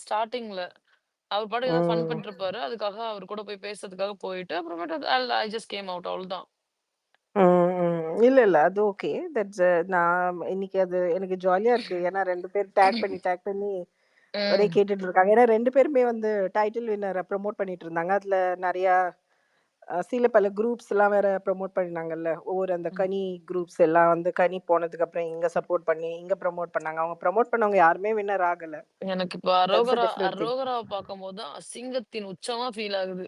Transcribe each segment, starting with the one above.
ஸ்டார்ட்டிங்ல. அவர் பாட்டுக்கு ஏதாவது ஃபன் ம். பண்ணிட்டு இருப்பாரு. அதுக்காக அவர் கூட போய் பேசுறதுக்காக போயிட்டு, அப்புறமேட்டு ஐ ஜஸ்ட் கேம் அவுட் அவ்வளவுதான். ம், ம். இல்ல. அது ஓகே. நான் இன்னைக்கு அது எனக்கு ஜாலியா இருக்கு. ஏன்னா 2 பேர் டேக் பண்ணி ஒரே ம். கேட்டுட்டு இருக்காங்க. ஏன்னா 2 பேருமே வந்து டைட்டில் வின்னர ப்ரமோட் பண்ணிட்டு இருந்தாங்க. அதுல நெறையா சில பல குரூப்ஸ்லாம் வேற ப்ரமோட் பண்ணாங்கல்ல. ஒவ்வொரு அந்த ம். கனி குரூப்ஸ் எல்லாம் வந்து கனி போனதுக்கப்புறம் இங்க சப்போர்ட் பண்ணி, இங்க ப்ரமோட் பண்ணாங்க. அவங்க ப்ரமோட் பண்ணவங்க யாருமே வின்னர் ஆகல. எனக்கு இப்ப தட்ஸ் அ டிஃபரண்ட் திங். அரோகராவ பார்க்கும்போது தான் அசிங்கத்தின் உச்சமா ஃபீல் ஆகுது.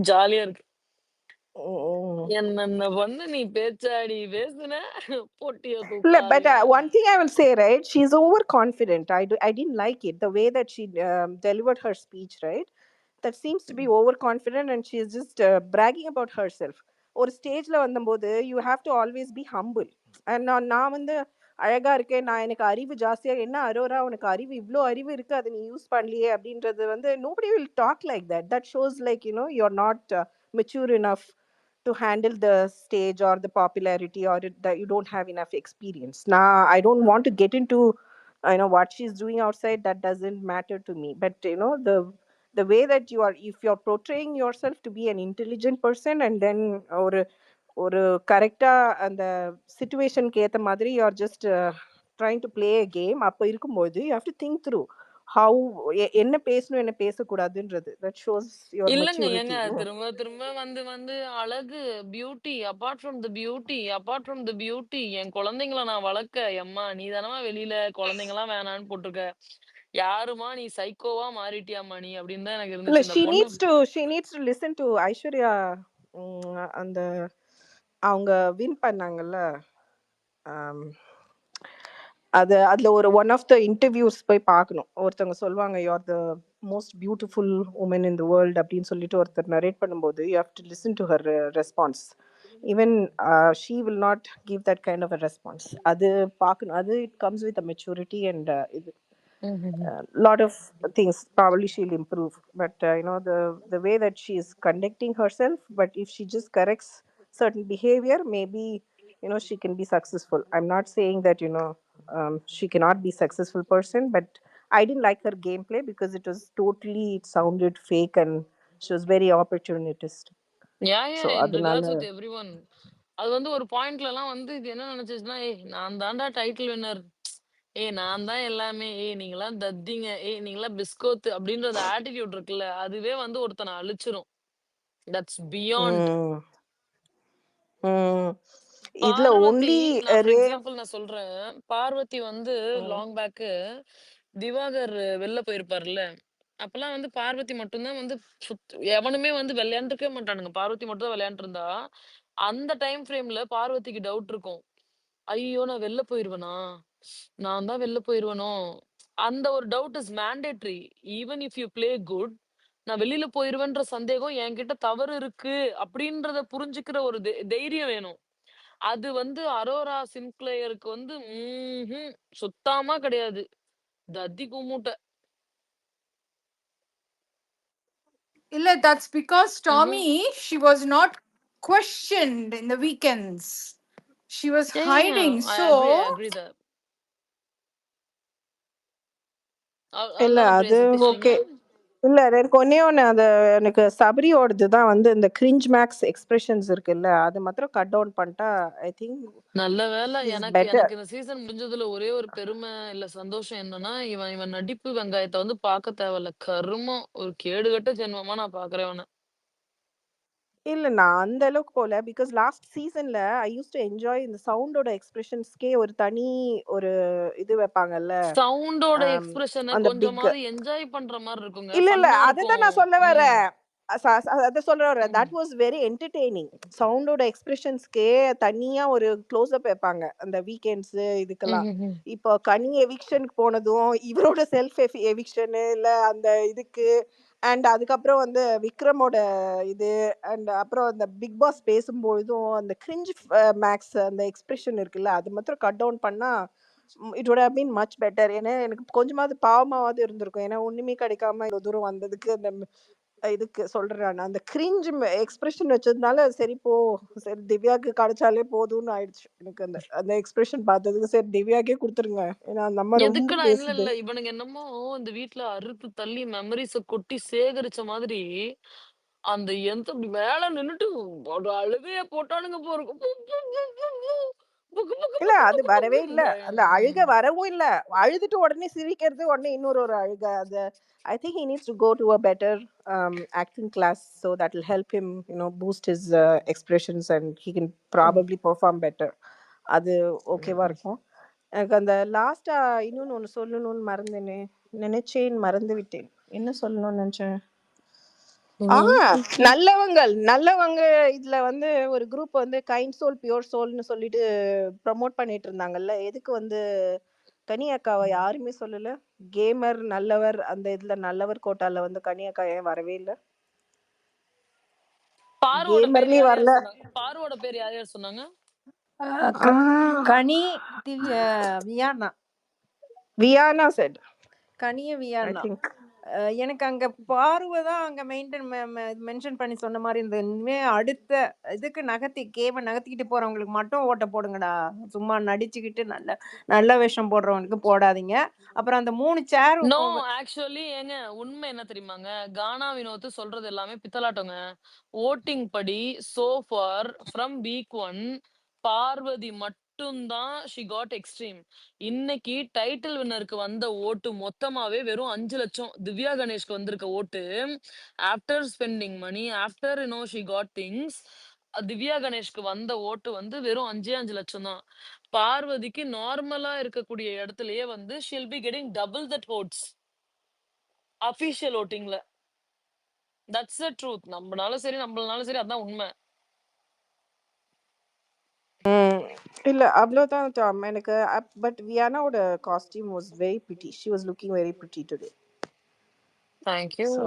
ஜாலியா இருக்கு. ம். என்னென்ன பண்ணு நீ பேச்சாடி பேசுன, பொட்டிய இல்ல, but தூக்காதீங்க. one thing I will say, right? She's overconfident. I didn't like it. The way that she delivered her speech, right? That seems to be overconfident and she's just bragging about herself. ஒரு ஸ்டேஜ்ல வந்தம்போது you have to always be humble. And நான் வந்து அழகா இருக்கேன், நான் எனக்கு அறிவு ஜாஸ்தியா, என்ன அரோரா உனக்கு அறிவு இவ்ளோ அறிவு இருக்கு, அதை நீ யூஸ் பண்ணலையே அப்படின்றது வந்து nobody will talk like that. That shows like, you're not mature enough to handle the stage or the popularity, or that you don't have enough experience. Now I don't want to get into what she's doing outside. That doesn't matter to me. But the way that you are, if you're portraying yourself to be an intelligent person, and then ஒரு கரெக்டா அந்த சிச்சுவேஷனுக்கு ஏத்த மாதிரி you are just trying to play a game. அப்போ இருக்கும்போது you have to think through how என்ன பேசணும் என்ன பேசக்கூடாதுன்றது. தட் ஷோஸ் யுவர் இல்லங்க ஏங்க மெச்சூரிட்டி. திரும்ப திரும்ப வந்து வந்து அழகு, beauty, apart from the beauty, apart from the beauty, என் குழந்தைங்கள நான் வளர்க்க, எம்மா நீ தானமா வெளியில குழந்தைங்கலாம் வேணான்னு போட்டிருக்க. யாரும்மா நீ சைக்கோவா மாறிட்டியாம்மா நீ அப்படின்னு தான் எனக்கு இல்ல, இருந்துச்சு. இந்த பொண்ணு she needs to listen to Aishwarya. அந்த அவங்க வின் பண்ணாங்கல்ல. ஆம், அதுல ஒரு ஒன் ஆஃப் த இன்டர்வியூஸ் போய் பார்க்கணும். ஒருத்தவங்க சொல்லுவாங்க you are the most beautiful woman in the world அப்படின்னு சொல்லிட்டு ஒருத்தர் நரேட் பண்ணும்போது you have to listen to her response. Even she will not give that kind of a response. அது பார்க்கணும். அது it comes with a maturity and இது hmm. lot of things probably she'll improve. But the way that she is conducting herself, but if she just corrects certain behavior, maybe she can be successful. I'm not saying that she cannot be successful person, but I didn't like her gameplay because it sounded fake, and she was very opportunist. So in regards adunala with everyone. அது வந்து ஒரு பாயிண்ட்லலாம் வந்து இது என்ன நினைச்சுச்சுன்னா, "ஏய் நான் தான்டா title winner. ஏய் நான் தான் எல்லாமே. ஏய் நீங்கலாம் தத்திங்க. ஏய் நீங்கலாம் பிஸ்கோத்து" அப்படின்ற அந்த ஆட்டிட்யூட் இருக்குல்ல, அதுவே வந்து ஒருத்தன அழிச்சிரும். That's beyond. mm, mm. இதுல பார்வதி only நான் ஃபார் ரே எக்ஸாம்பிள் நான் சொல்றேன். பார்வதி வந்து mm, லாங் பேக்கு திவாகர் வெளில போயிருப்பார்ல. அப்பலாம் வந்து பார்வதி மட்டும் தான் வந்து எவனுமே வந்து விளையாண்டுருக்கவே மாட்டானுங்க. பார்வதி மட்டும் தான் விளையாண்டுருந்தா, அந்த டைம் ஃப்ரேம்ல பார்வதிக்கு டவுட் இருக்கும். ஐயோ! நான் வெளில போயிருவேனா? நான் தான் வெளில போயிருவேனோ? அந்த ஒரு doubt is mandatory. Even if you play good, நான் வெளில போயிருவேன்ற சந்தேகம் என்கிட்ட தவறு இருக்கு அப்படின்றத புரிஞ்சுக்கிற ஒரு தைரியம் வேணும். அது வந்து அரோரா சின்க்ளேயருக்கு வந்து சுத்தமா கிடையாது. தத்தி கும்முட்ட. Illa, that's because ம்ஹ்ம். Tommy, she was not questioned in the weekends. She was hiding. I So, agree that. இல்ல அவ்வளதான அது சதீஷ் நீங்க? ஓகே. இல்ல எனக்கு ஒண்ணே ஒண்ணு, எனக்கு சபரியோடது தான் வந்து இந்த கிரிஞ்ச் மேக்ஸ் எக்ஸ்பிரஷன்ஸ் இருக்குல்ல, அது மாத்திரம் கட் டவுன் பண்ணிட்டா ஐ திங்க் நல்ல வேளை ஹி இஸ் எனக்கு பெட்டர். எனக்கு இந்த சீசன் முடிஞ்சதுல ஒரே ஒரு பெருமை இல்ல சந்தோஷம் என்னன்னா, இவன் இவன் நடிப்பு வெங்காயத்த வந்து பார்க்க தேவையில்ல. கருமம். ஒரு கேடுகெட்ட ஜென்மமா நான் பார்க்குறேன் இவன. இல்ல நான் அந்த அளவுக்கு போல. பிகாஸ் லாஸ்ட் சீசன்ல ஐ யூஸ் டு என்ஜாய் இந்த சவுண்டோட எக்ஸ்பிரஷன்ஸ்க்கே ஒரு தனி ஒரு இது வைப்பாங்கல்ல. சவுண்டோட ஆம், எக்ஸ்பிரஷன அந்த பிக் கொஞ்சமாவது என்ஜாய் பண்ற மாரி இருக்குங்க. இல்ல. ஃபன்னா அததான் இருக்கும். நான் சொல்ல ம். வரேன். அதான் சொல்ல வரேன். ம். That was very entertaining. சவுண்டோட எக்ஸ்பிரஷன்ஸ்க்கே தனியா ஒரு க்ளோஸ்அப் வைப்பாங்க. அந்த வீக்கெண்ட்ஸ் இதுக்கெல்லாம். ம்ஹ்ஹ்ம். இப்போ கனி எவிக்ஷனுக்கு போனதும், இவரோட செல்ஃப் எவிக்ஷனு இல்ல அந்த இதுக்கு, அண்ட் அதுக்கப்புறம் வந்து விக்ரமோட இது, அண்ட் அப்புறம் அந்த பிக் பாஸ் பேசும்பொழுதும் அந்த கிரிஞ்ச் மேக்ஸ் அந்த எக்ஸ்பிரஷன் இருக்குல்ல, அது மாத்திரம் கட் டவுன் பண்ணா it would have been much better. ஏன்னா எனக்கு கொஞ்சமாவது பாவமாவது இருந்திருக்கும். ஏன்னா ஒண்ணுமே கிடைக்காம இவ்வளவு தூரம் வந்ததுக்கு அந்த இதுக்கு சொல்றேன் நான். அந்த கிரிஞ்ச் எக்ஸ்பிரஷன் வச்சதுனால சரி போ, சரி திவ்யாக்கு கிடைச்சாலே போதும்னு ஆயிடுச்சு எனக்கு. அந்த அந்த எக்ஸ்பிரஷன் பார்த்ததுக்கு சரி திவ்யாக்கே கொடுத்துருங்க, ஏன்னா அந்த அம்மா ரொம்ப எதுக்குடா? இல்ல, பேசுது. இல்ல. இவனுங்க என்னமோ இந்த வீட்ல அறுத்து தள்ளி மெமரீஸ கொட்டி சேகரிச்ச மாதிரி, அந்த எந்த மேல நின்னுட்டு ஒரு அழுகைய போட்டானுங்க பாருங்க. புக்கு, புக்கு, இல்ல புக்கு, அது புக்கு, வரவே புக்கு. இல்ல. அந்த அழுக வரவும் இல்ல. அழுதுட்டு உடனே சிரிக்கிறது, உடனே இன்னொரு ஒரு அழுக. அது I think he needs to go to a better acting class, so that will help him, boost his expressions, and he can probably perform better. அது ஓகேவா இருக்கும். எனக்கு அந்த லாஸ்டா இன்னொன்னு ஒண்ணு சொல்லணும்னு மறந்தேனே, நினைச்சேன் மறந்து விட்டேன். என்ன சொல்லணும்னு நினைச்சேன். ஆ நல்லவங்க இதுல வந்து ஒரு குரூப் வந்து கைண்ட் சோல் பியூர் சோல்னு சொல்லிட்டு ப்ரமோட் பண்ணிட்டு இருந்தாங்கல்ல. எதுக்கு வந்து கனி அக்காவை யாருமே சொல்லல? கேமர் நல்லவர், அந்த இதுல நல்லவர் கோட்டால வந்து கனி அக்கா ஏன் வரவே இல்ல? பாருவோட பேர் கேமர்லயே யார் வரல. யார் சொன்னாங்க? பாருவோட பேர் யார் யார் சொன்னாங்க? கனி வியானா வியானா செட் கனிய ஐ வியானா. திங்க். எனக்கு அங்க பார்வை தான் அங்க மென்ஷன் பண்ணி சொன்ன மாதிரி இருந்தது. இனிமே அடுத்த இதுக்கு நகர்த்திக்கிட்டு போறவங்களுக்கு மட்டும் ஓட்ட போடுங்கடா. சும்மா நடிச்சுக்கிட்டு நல்ல நல்ல வேஷம் போடுறவங்களுக்கு போடாதீங்க. அப்புறம் அந்த 3 சேர் நோ, ஆக்சுவலி ஏங்க உண்மை என்ன தெரியுமாங்க? கானா வினோத் சொல்றது எல்லாமே பித்தலாட்டங்க. வோட்டிங் படி so far from week 1 Parvathy மட்டும் தான் ஷி காட் எக்ஸ்ட்ரீம். இன்னைக்கு டைட்டில் வின்னருக்கு வந்த ஓட்டு மொத்தமாவே வெறும் 5 லட்சம். திவ்யா கணேஷ்க்கு வந்திருக்க vote after spending money after she got things, Divya கணேஷ்க்கு வந்த ஓட்டு வந்து வெறும் 5 லட்சம் தான். பார்வதிக்கு நார்மலா இருக்கக்கூடிய இடத்துலயே வந்து she'll be getting double that votes official ஓட்டிங்ல. That's the truth. நம்மனாலும் சரி நம்மளனாலும் சரி அதான் உண்மை. இல்ல அவ்வளவுதான் டாம் எனக்கு. பட் வியானாவோட costume was very pretty. She was looking very pretty today. Thank you. So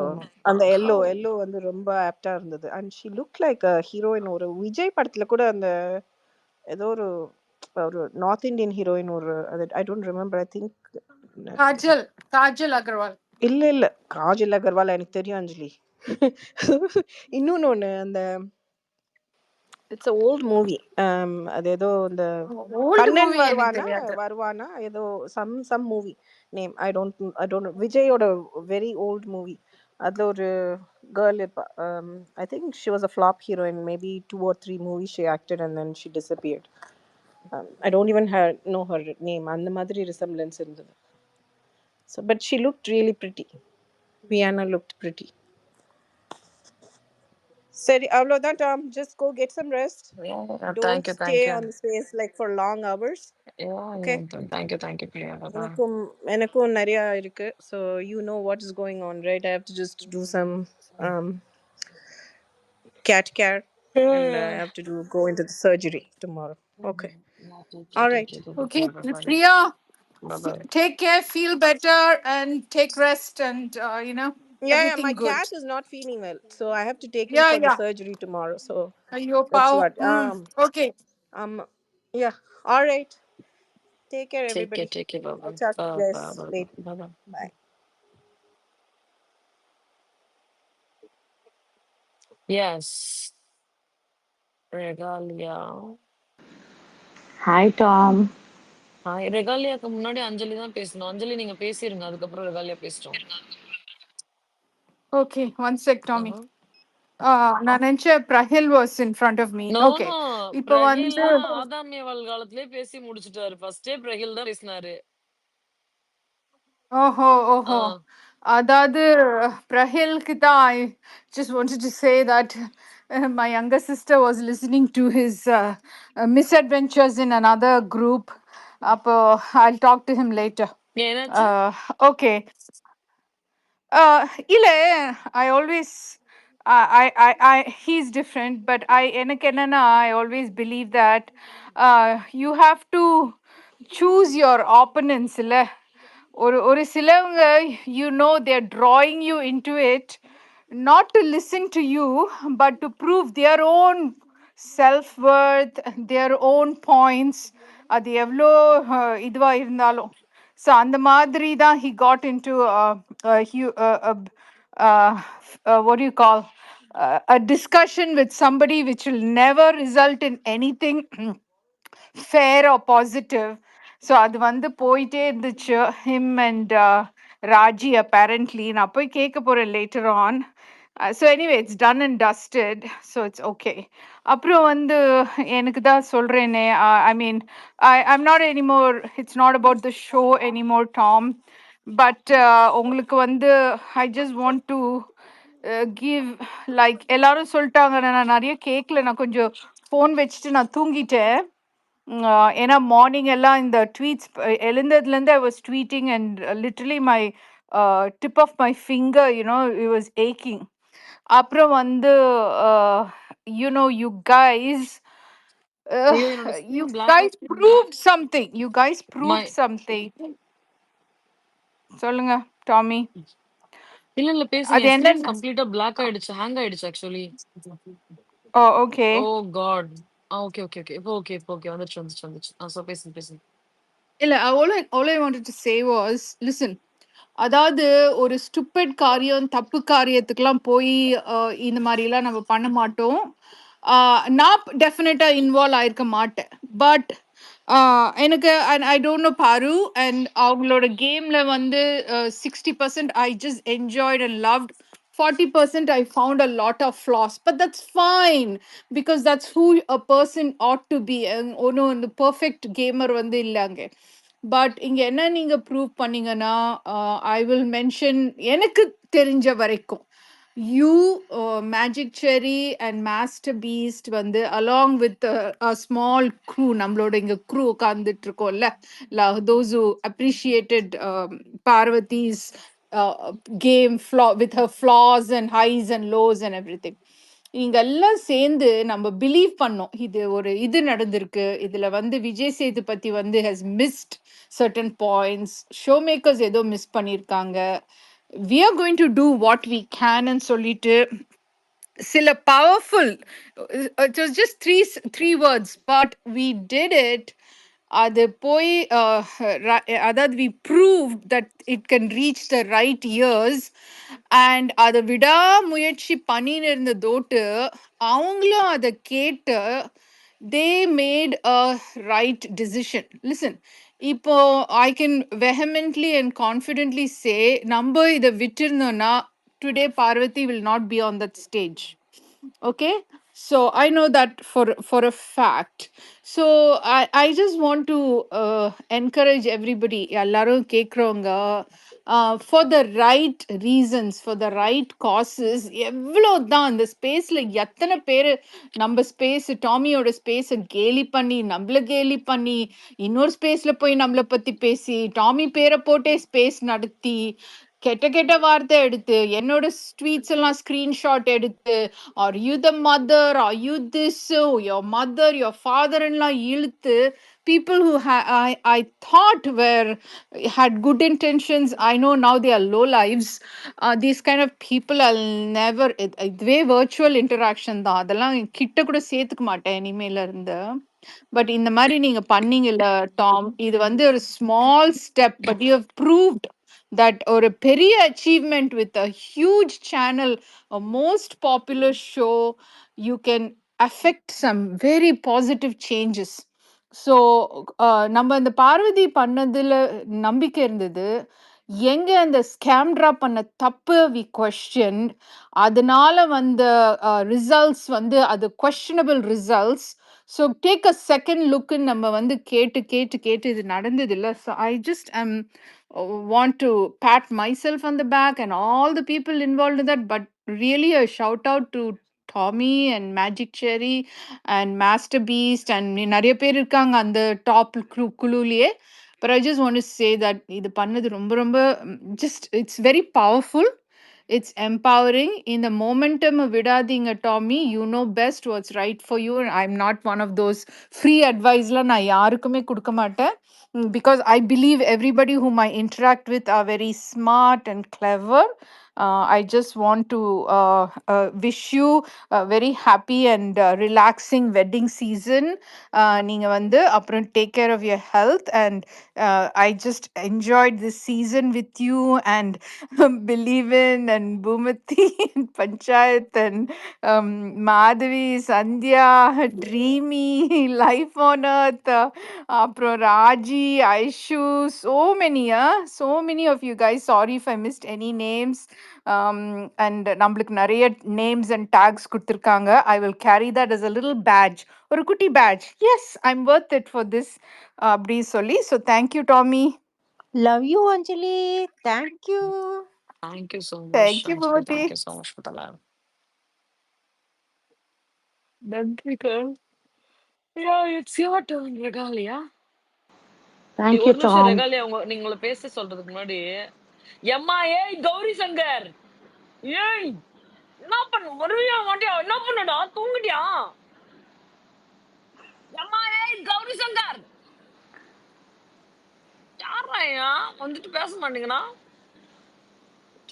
அந்த எல்லோ வந்து ரொம்ப ஆப்டா இருந்தது. And she look like a heroine. ஒரு விஜய் படத்துல கூட அந்த ஏதோ ஒரு ஒரு நார்த் இந்தியன் ஹீரோயின், ஒரு அது I don't remember. I think Kajal Agarwal. இல்ல காஜல் அகர்வால் எனக்கு தெரியும் அஞ்சலி. இன்னொன்னு ஒண்ணு, அந்த இட்ஸ் a old movie. அது ஏதோ இந்த ஓல்டு கண்ணன் மூவி எனக்கு தெரியாது. வருவானா ஏதோ some movie name I don't know. விஜயோட வெரி ஓல்ட் மூவி. அதுல ஒரு கேர்ள் இருப்பா. I think she was a flop heroine. Maybe 2 or 3 movies she acted and then she disappeared. I don't even know her name. அந்த மாதிரி resemblance இருந்தது. So but she looked really pretty. Viana looked pretty. சரி அவ்வளோதான் Tom. Just go get some rest. Don't thank you stay thank you. on the space like for long hours. Okay. Thank you Priya. எனக்கும் நிறைய இருக்கு. So you know what is going on, right? I have to just do some um, cat care, and I have to go into the surgery tomorrow. Okay. All right. Okay, Priya, Bye-bye. take care, feel better, and take rest, and Yeah, everything my good. cat is not feeling well, so I have to take him Yeah, for the yeah. surgery tomorrow. So Ayyo, that's pao. what. Okay. Yeah. All right. Take care, Take everybody. care. I'll Bye-bye. talk to you guys Bye-bye. later. Bye-bye. Bye. Yes. Regalia. Hi, Tom. Hi. ரெகாலியாக்கு முன்னாடி அஞ்சலி தான் பேசணும். அஞ்சலி நீங்க பேசிருங்க, அதுக்கப்புறம் ரெகாலியா பேசிட்டோம். Okay, one sec, Tommy. நான் நினைச்சேன் பிரஹில் was in front of me. Okay. No no, இப்போ பிரஹில் வந்து ஆதாமியவாள் காலத்திலே பேசி முடிச்சிட்டாரு. ஃபர்ஸ்டே பிரஹில் தான் பேசினாரு. ஓஹோ ஆ. ஓஹோ அதாவது பிரஹில்க்கு தான் I just wanted to say that my younger sister was listening to his misadventures in another group. அப்போ I'll talk to him later. என்னாச்சு? Okay. இல்ல I always he's different, but எனக்கு என்னன்னா I always believe that you have to choose your opponents இல்ல. ஒரு சிலவங்க you know they're drawing you into it not to listen to you but to prove their own self worth, their own points. அது எவ்வளோ இதுவா இருந்தாலும். So அந்த மாதிரி தான் he got into what do you call, a discussion with somebody which will never result in anything fair or positive. So அது வந்து போயிட்டே இருந்துச்சு, him and Raji apparently. நான் போய் கேட்க போறேன் later on. So anyway, it's done and dusted, so it's okay. அப்புறம் வந்து எனக்கு தான் சொல்றேனே, I mean, I'm not anymore, it's not about the show anymore, Tom. But உங்களுக்கு வந்து I just want to give, like எல்லாரும் சொல்லிட்டாங்க, நான் நிறைய கேட்கல, நான் கொஞ்சம் ஃபோன் வச்சுட்டு நான் தூங்கிட்டேன். ஏன்னா மார்னிங் எல்லாம் இந்த ட்வீட்ஸ் எழுந்ததுலேருந்து I was tweeting and literally my tip of my finger you know it was ஏக்கிங். அப்புறம் வந்து யூ கைஸ் ஐயோ! என்னோட you screen black guys proved something, you guys my proved something. சொல்லுங்க டாமி. இல்ல பேசுங்க. அது என் ஸ்க்ரீன் என்ன? கம்ப்ளீட்டா பிளாக் ஆயிடுச்சு. ஹேங் ஆயிடுச்சு ஆக்சுவலி. ஓ ஓகே. ஓ காட்! Okay, okay, okay. இப்போ ஓகே. வந்துச்சு. சோ பேசுங்க. இல்ல, all I wanted to say was, listen, அதாவது ஒரு ஸ்டூபிட் காரியம், தப்பு காரியத்துக்கெல்லாம் போய் இந்த மாதிரிலாம் நம்ம பண்ண மாட்டோம். நான் டெஃபினட்டா இன்வால்வ் ஆயிருக்க மாட்டேன். பட் எனக்கு ஐ டோன்ட் நோ பாரு, அண்ட் அவங்களோட கேம்ல வந்து 60% I just enjoyed and loved, 40% I found a lot of flaws, but that's fine because that's who a person ought to be. ஒன்றும் இந்த பர்ஃபெக்ட் கேமர் வந்து இல்லைங்க. பட் இங்க என்ன நீங்க ப்ரூவ் பண்ணீங்கன்னா, ஐ வில் மென்ஷன் எனக்கு தெரிஞ்ச வரைக்கும் you, Magic Cherry and Master Beast வந்து along with a small crew, நம்மளோட இங்க crew உட்கார்ந்துட்டு இருக்கோம்ல, those who appreciated Parvati's game flaw with her flaws and highs and lows and everything. இங்க எல்லாம் சேர்ந்து நம்ம பிலீவ் பண்ணோம், இது ஒரு இது நடந்திருக்கு, இதுல வந்து விஜய் சேதுபதி வந்து has missed certain points, show makers ஏதோ மிஸ் பண்ணியிருக்காங்க, we are going to do what we can ன்னு சொல்லிட்டு சில powerful, it was just three words, but we did it. அது போய் அதாவது we proved that it can reach the right ears, and அதை விடாமுயற்சி பண்ணின்னு இருந்ததோட்டு அவங்களும் அதை கேட்டு they made a right decision. Listen, இப்போ I can vehemently and confidently say, நம்ம இதை விட்டிருந்தோம்னா today Parvati will not be on that stage. Okay, so I know that for a fact. So I just want to encourage everybody, எல்லாரும் கேக்குறவங்க, for the right reasons, for the right causes, எவ்வளவுதான் அந்த ஸ்பேஸ்ல எத்தனை பேரு நம்ம space, டாமியோட space கேலி பண்ணி, நம்மள கேலி பண்ணி, இன்னொரு ஸ்பேஸ்ல போய் நம்மள பத்தி பேசி, டாமி பேரை போட்டே ஸ்பேஸ் நடத்தி, கெட்ட கெட்ட வார்த்தை எடுத்து, என்னோட ட்வீட்ஸ் எல்லாம் ஸ்கிரீன்ஷாட் எடுத்து, are you the mother, are you this, your mother, your father எல்லாம் இழுத்து, people who I thought were had good intentions, I know now they are low lives. These kind of people I'll never, இதுவே virtual interaction தான், அதெல்லாம் கிட்ட கூட சேர்த்துக்க மாட்டேன் இனிமேல இருந்து. பட் இந்த மாதிரி நீங்க பண்ணீங்கல்ல டாம், இது வந்து ஒரு small step, but you have proved that ஒரு பெரிய achievement with a huge channel, a most popular show, you can affect some very positive changes. So நம்ம அந்த பார்வதி பண்ணதுல நம்பிக்கை இருந்தது, எங்க அந்த ஸ்கேம்ட்ரா பண்ண தப்பு வி கொஸ்டின், அதனால வந்த ரிசல்ட்ஸ் வந்து அது questionable results. So take a second லுக்குன்னு நம்ம வந்து கேட்டு கேட்டு கேட்டு இது நடந்தது இல்லை. So I just want to pat myself on the back and all the people involved in that, but really a shout out to Tommy and Magic Cherry and Master Beast and நிறைய பேர் இருக்காங்க அந்த top குழுலயே. But I just want to say that இது பண்ணது ரொம்ப ரொம்ப just it's very powerful, it's empowering. In the momentum விடாதீங்க Tommy, you know best what's right for you, and I'm not one of those free adviceலாம் நான் யாருக்குமே கொடுக்க மாட்டேன், because I believe everybody whom I interact with are very smart and clever. I just want to wish you a very happy and relaxing wedding season. நீங்க வந்து அப்புறம் take care of your health, and I just enjoyed this season with you and believe in and Bhumati and Panchayat and Madhavi, Sandhya, Dreamy, Life on Earth, அப்புறம் Raji, Aishu, so many of you guys. Sorry if I missed any names. And நம்மளுக்கு நிறைய names and tags கொடுத்துருக்காங்க. I will carry that as a little badge, ஒரு குட்டி badge. Yes, I'm worth it for this. அப்படி சொல்லி, so thank you, Tommy. Love you, Anjali. Thank you. Thank you so much, Thank you, Anjali. Bhumati. Thank you so much for the love. நன்றி girl. Yeah, it's your turn, Regalia. Thank you, ஒரு நிமிஷம் Tom. ரெகாலியா, நீங்கள பேச சொல்றதுக்கு முன்னாடி, எம்மா ஏய் கௌரி சங்கர், ஏய் என்ன பண்ண வருவியா மாட்டியா, என்ன பண்ணடா தூங்கிட்டியா, எம்மா ஏய் கௌரி சங்கர், யாரா வந்துட்டு பேச மாட்டீங்கன்னா,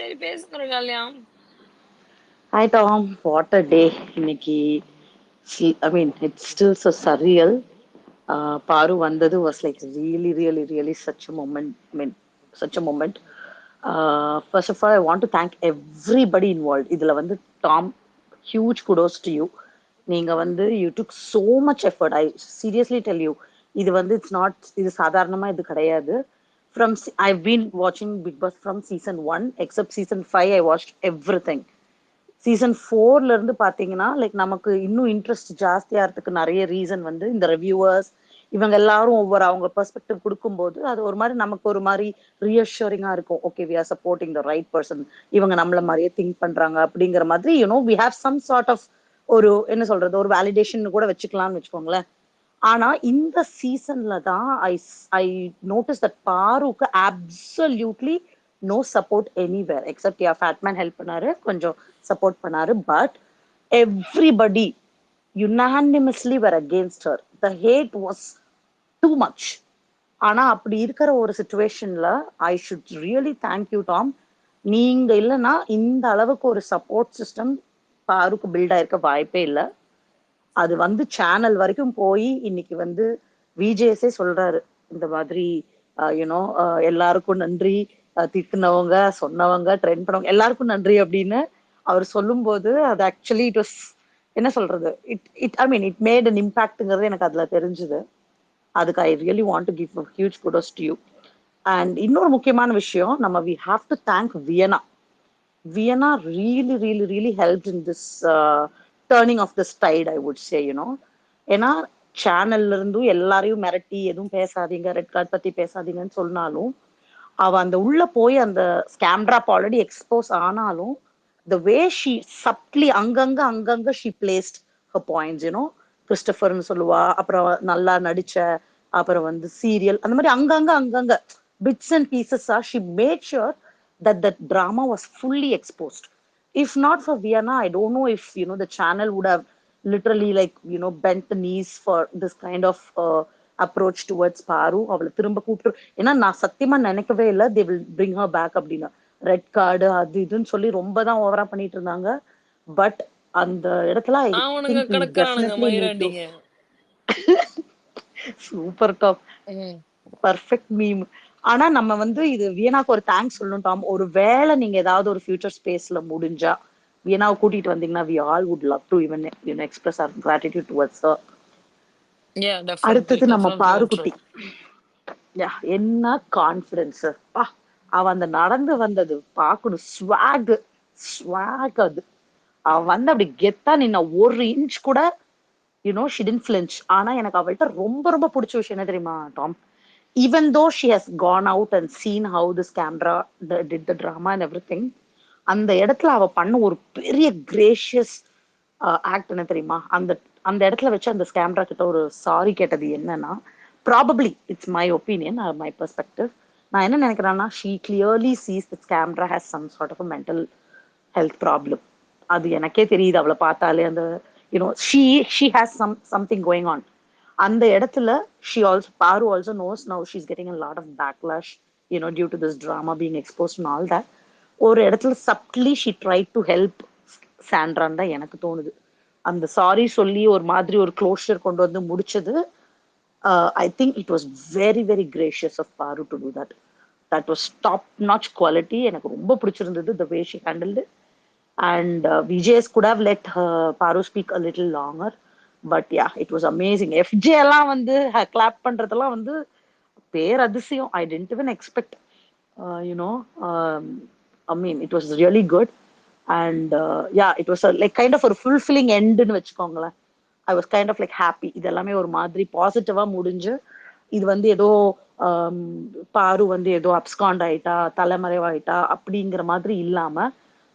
சரி பேசுங்க ரெகாலியா. Hi, Tom. What a day. Nikki. I mean, it's still so surreal. Paru Vandadu was like really, really, really such a moment. I mean, such a moment. First of all, I want to thank everybody involved. Idhula vandu Tom, huge kudos to you. நீங்க வந்து you took so much effort. I seriously tell you, இது வந்து it's not, இது சாதாரணமா இது கிடையாது. From I've been watching Big Boss from season 1, except season 5 I watched everything. Season 4ல இருந்து பாத்தீங்கன்னா லைக் நமக்கு இன்னும் இன்ட்ரெஸ்ட் ஜாஸ்தியாகிறதுக்கு நிறைய ரீசன் வந்து இந்த ரிவ்யூவர்ஸ் இவங்க எல்லாரும் ஒவ்வொரு அவங்க பெர்ஸ்பெக்டிவ் கொடுக்கும்போது அது ஒரு மாதிரி நமக்கு ஒரு மாதிரி ரியஷூரிங்கா இருக்கும். Okay, we are supporting the right person, இவங்க நம்மள மாதிரியே திங்க் பண்றாங்க அப்படிங்கிற மாதிரி we have some sort of ஒரு என்ன சொல்றது, ஒரு வேலிடேஷன் கூட வச்சுக்கலாம்னு வச்சுக்கோங்களேன். ஆனா இந்த சீசன்ல தான் ஐ நோட்டிஸ் தட் பாருக்கு absolutely no support anywhere except Fatman help பண்ணாரு, கொஞ்சம் சப்போர்ட் பண்ணாரு. But everybody unanimously were against her. The hate was too much. ஆனா அப்படி இருக்கிற ஒரு சுச்சுவேஷன்ல I should really thank you Tom. நீங்க இல்லைன்னா இந்த அளவுக்கு ஒரு சப்போர்ட் சிஸ்டம் பாருக்கு பில்ட் ஆயிருக்க வாய்ப்பே இல்லை. அது வந்து சேனல் வரைக்கும் போய் இன்னைக்கு வந்து விஜேஸே சொல்றாரு இந்த மாதிரி யூனோ எல்லாருக்கும் நன்றி, திட்டுனவங்க சொன்னவங்க ட்ரெண்ட் பண்ணவங்க எல்லாருக்கும் நன்றி அப்படின்னு அவர் சொல்லும் போது அது ஆக்சுவலி இட் வாஸ் என்ன சொல்றது, I mean it made an இம்பாக்ட்ங்கிறது எனக்கு அதுல தெரிஞ்சுது. அதுக்கு I really want to give huge kudos to you. And இன்னொரு முக்கியமான விஷயம், நம்ம we have to thank Vienna. Vienna really, really, really helped in this turning of this tide, I would say, ஏன்னா சேனல்ல இருந்தும் எல்லாரையும் மிரட்டி எதுவும் பேசாதீங்க, ரெட் கார்ட் பத்தி பேசாதீங்கன்னு சொன்னாலும் அவ அந்த உள்ள போய் அந்த ஸ்கேம் டிராப் ஆல்ரெடி எக்ஸ்போஸ் ஆனாலும் the way she subtly அங்கங்க she placed her points, கிறிஸ்டபர்னு சொல்லுவா, அப்புறம் நல்லா நடிச்ச, அப்புறம் வந்து சீரியல், அந்த மாதிரி அங்கங்க bits and pieces she made sure that that drama was fully exposed. If not for Vienna, I don't know if the channel would have literally like bent the knees for this kind of approach towards Paru. அவளை திரும்ப கூப்பிட்டு, ஏன்னா நான் சத்தியமா நினைக்கவே இல்லை they will bring her back அப்படின்னு. Red card அது இதுன்னு சொல்லி ரொம்ப தான் ஓவரா பண்ணிட்டு இருந்தாங்க. பட் அந்த இடத்துல ஐ அவனுங்க திங்க் we கிடக்குறானுங்க definitely need to மயிராண்டிங்க. Super top, perfect meme. ஆனா நம்ம வந்து இது வியனாக்கு ஒரு தேங்க்ஸ் சொல்லணும் டாம். ஒரு வேளை நீங்க ஏதாவது ஒரு ஃபியூச்சர் ஸ்பேஸ்ல முடிஞ்சா வியனாவை கூட்டிட்டு வந்தீங்கன்னா we all would love to even express our gratitude towards her. Yeah, definitely, அடுத்தது நம்ம definitely I'll பாருக்குட்டி. try. என்ன கான்பிடன்ஸ் பா, அவ அந்த நடந்து வந்தது பாக்கணும். ஸ்வாக் அது. அவ வந்து அப்படி கெத்தா நின்ன, ஒரு இன்ச் கூட she didn't flinch. ஆனா எனக்கு அவள்கிட்ட ரொம்ப ரொம்ப பிடிச்ச விஷயம் என்ன தெரியுமா Tom? even though she has gone out and seen how this camera did the drama and everything, அந்த இடத்துல அவ பண்ண ஒரு பெரிய கிரேஷியஸ் ஆக்ட் என்ன தெரியுமா? அந்த அந்த இடத்துல வச்சு அந்த கேமரா கிட்ட ஒரு சாரி கேட்டது என்னன்னா, probably it's my opinion, my perspective. நான் என்ன நினைக்கிறேன்னா, she clearly sees this camera has some sort of mental health problem. அது எனக்கே தெரியுது அவளை பார்த்தாலே. அந்த she has something going on. அந்த இடத்துல Paru also knows now she's getting a lot of backlash due to this drama being exposed and all that. ஒரு இடத்துல சப்ட்லி ஷி ட்ரை டு ஹெல்ப் சாண்ட்ரான்னு தான் எனக்கு தோணுது. அந்த சாரி சொல்லி ஒரு மாதிரி ஒரு க்ளோஷர் கொண்டு வந்து முடிச்சது. I think it was very very gracious of Paru to do that. That was top notch quality. எனக்கு ரொம்ப பிடிச்சிருந்தது the way she handled it. And VJs could have let Paru speak a little longer. But yeah, it was amazing. FJ எல்லாம் வந்து clap பண்றதெல்லாம் வந்து பேர் அதிசயம். I didn't even expect. You know, I mean, it was really good. And yeah, it was a, like kind of a fulfilling end ன்னு வச்சுக்கோங்களேன். I was kind of like happy. இது எல்லாமே ஒரு மாதிரி பாசிட்டிவா முடிஞ்சு, இது வந்து ஏதோ பாரு வந்து ஏதோ அப்ஸ்காண்ட் ஆயிட்டா, தலைமறைவாயிட்டா அப்படிங்கிற மாதிரி இல்லாம,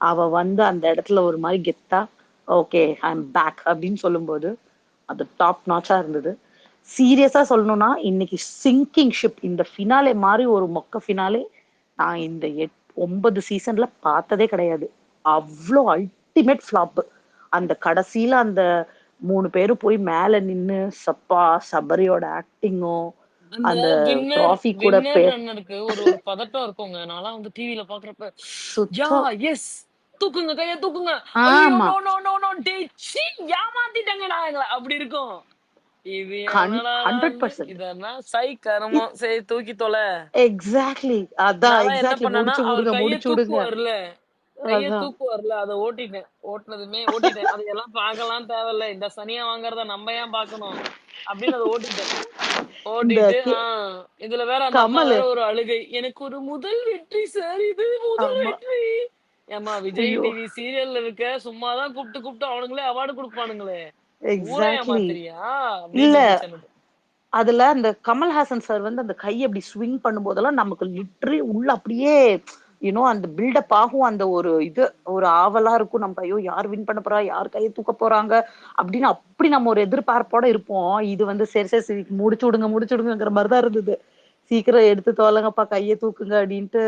அவ வந்து அந்த இடத்துல ஒரு மாதிரி கெத்தா ஓகே ஐ எம் பேக் அப்படின்னு சொல்லும்போது அது டாப் நாச்சா இருந்தது. சீரியஸா சொல்லணும்னா இன்னைக்கு சிங்கிங் ஷிப் இந்த ஃபினாலே மாதிரி ஒரு மொக்க ஃபினாலே நான் இந்த 9 சீசன்ல பார்த்ததே கிடையாது. அவ்வளோ அல்டிமேட் ஃபிளாப். அந்த கடைசியில அந்த 3 பேரும் போய் மேல நின்னு சப்பா சபரியோட ஆக்டிங்கும் அந்த அந்த வின்னர் ட்ராஃபி கூட வின்னர் ரன்னருக்கு ஒரு ஒரு பதட்டம் இருக்குங்க. நான்லாம் வந்து டிவில பாக்குறப்ப, யா சுத்தம். எஸ் தூக்குங்க கைய தூக்குங்க. ஐயோ ஆமா. நோ நோ நோ நோ டேய் சீ ஏமாத்திட்டாங்கடா எங்கள அப்படி இருக்கும். இது என்னடா வந்து 100%. இதெல்லாம் சை கருமம். சரி தூக்கி தொலை. எக்ஸாக்ட்லி. அதான் நான்லாம் என்ன எக்ஸாக்ட்லி. பண்ணேன்னா, முடிச்சு அவர் விடுங்க, கைய முடிச்சு விடுங்க. தூக்குவார்ல, கைய அதான். தூக்குவார்ல, அத ஓட்டிட்டேன். ஓட்டுனதுமே ஓட்டிட்டேன். அதையெல்லாம் பார்க்கலாம் தேவையில்ல. இந்த சனிய வாங்குறத நம்ம ஏன் பார்க்கணும்? அப்படின்னு அத ஓட்டிட்டேன். இந்த ஓட்டிட்டு இதுல வேற அந்த அம்மா கமலு. வேற ஒரு அழுகை. எனக்கு ஒரு முதல் வெற்றி சார். இது முதல் ஆமா. வெற்றி. ஏம்மா விஜய் ஐயோ. டிவி சீரியல்ல இருக்க, சும்மா தான் கூப்பிட்டு கூப்பிட்டு அவனுங்களே அவார்டு குடுப்பானுங்களே. ஊர எக்ஸாக்ட்லி. ஏமாத்துறியா? இல்ல, அப்படின்னு இருந்துச்சு எனக்கு. அதுல அந்த கமல்ஹாசன் சார் வந்து அந்த கையை அப்படி ஸ்விங் பண்ணும்போதெல்லாம் நமக்கு லிட்ரலி உள்ள அப்படியே யூனோ அந்த பில்டப் ஆகும். அந்த ஒரு இது ஒரு ஆவலா இருக்கும். நம்ம ஐயோ யார் வின் பண்ண போறா, யார் கையை தூக்க போறாங்க அப்படின்னு அப்படி நம்ம ஒரு எதிர்பார்ப்போட இருப்போம். இது வந்து சரி சரி சரி முடிச்சு விடுங்க முடிச்சு விடுங்கிற மாதிரிதான் இருந்தது. சீக்கிரம் எடுத்து தோலங்கப்பா கையை தூக்குங்க அப்படின்ட்டு.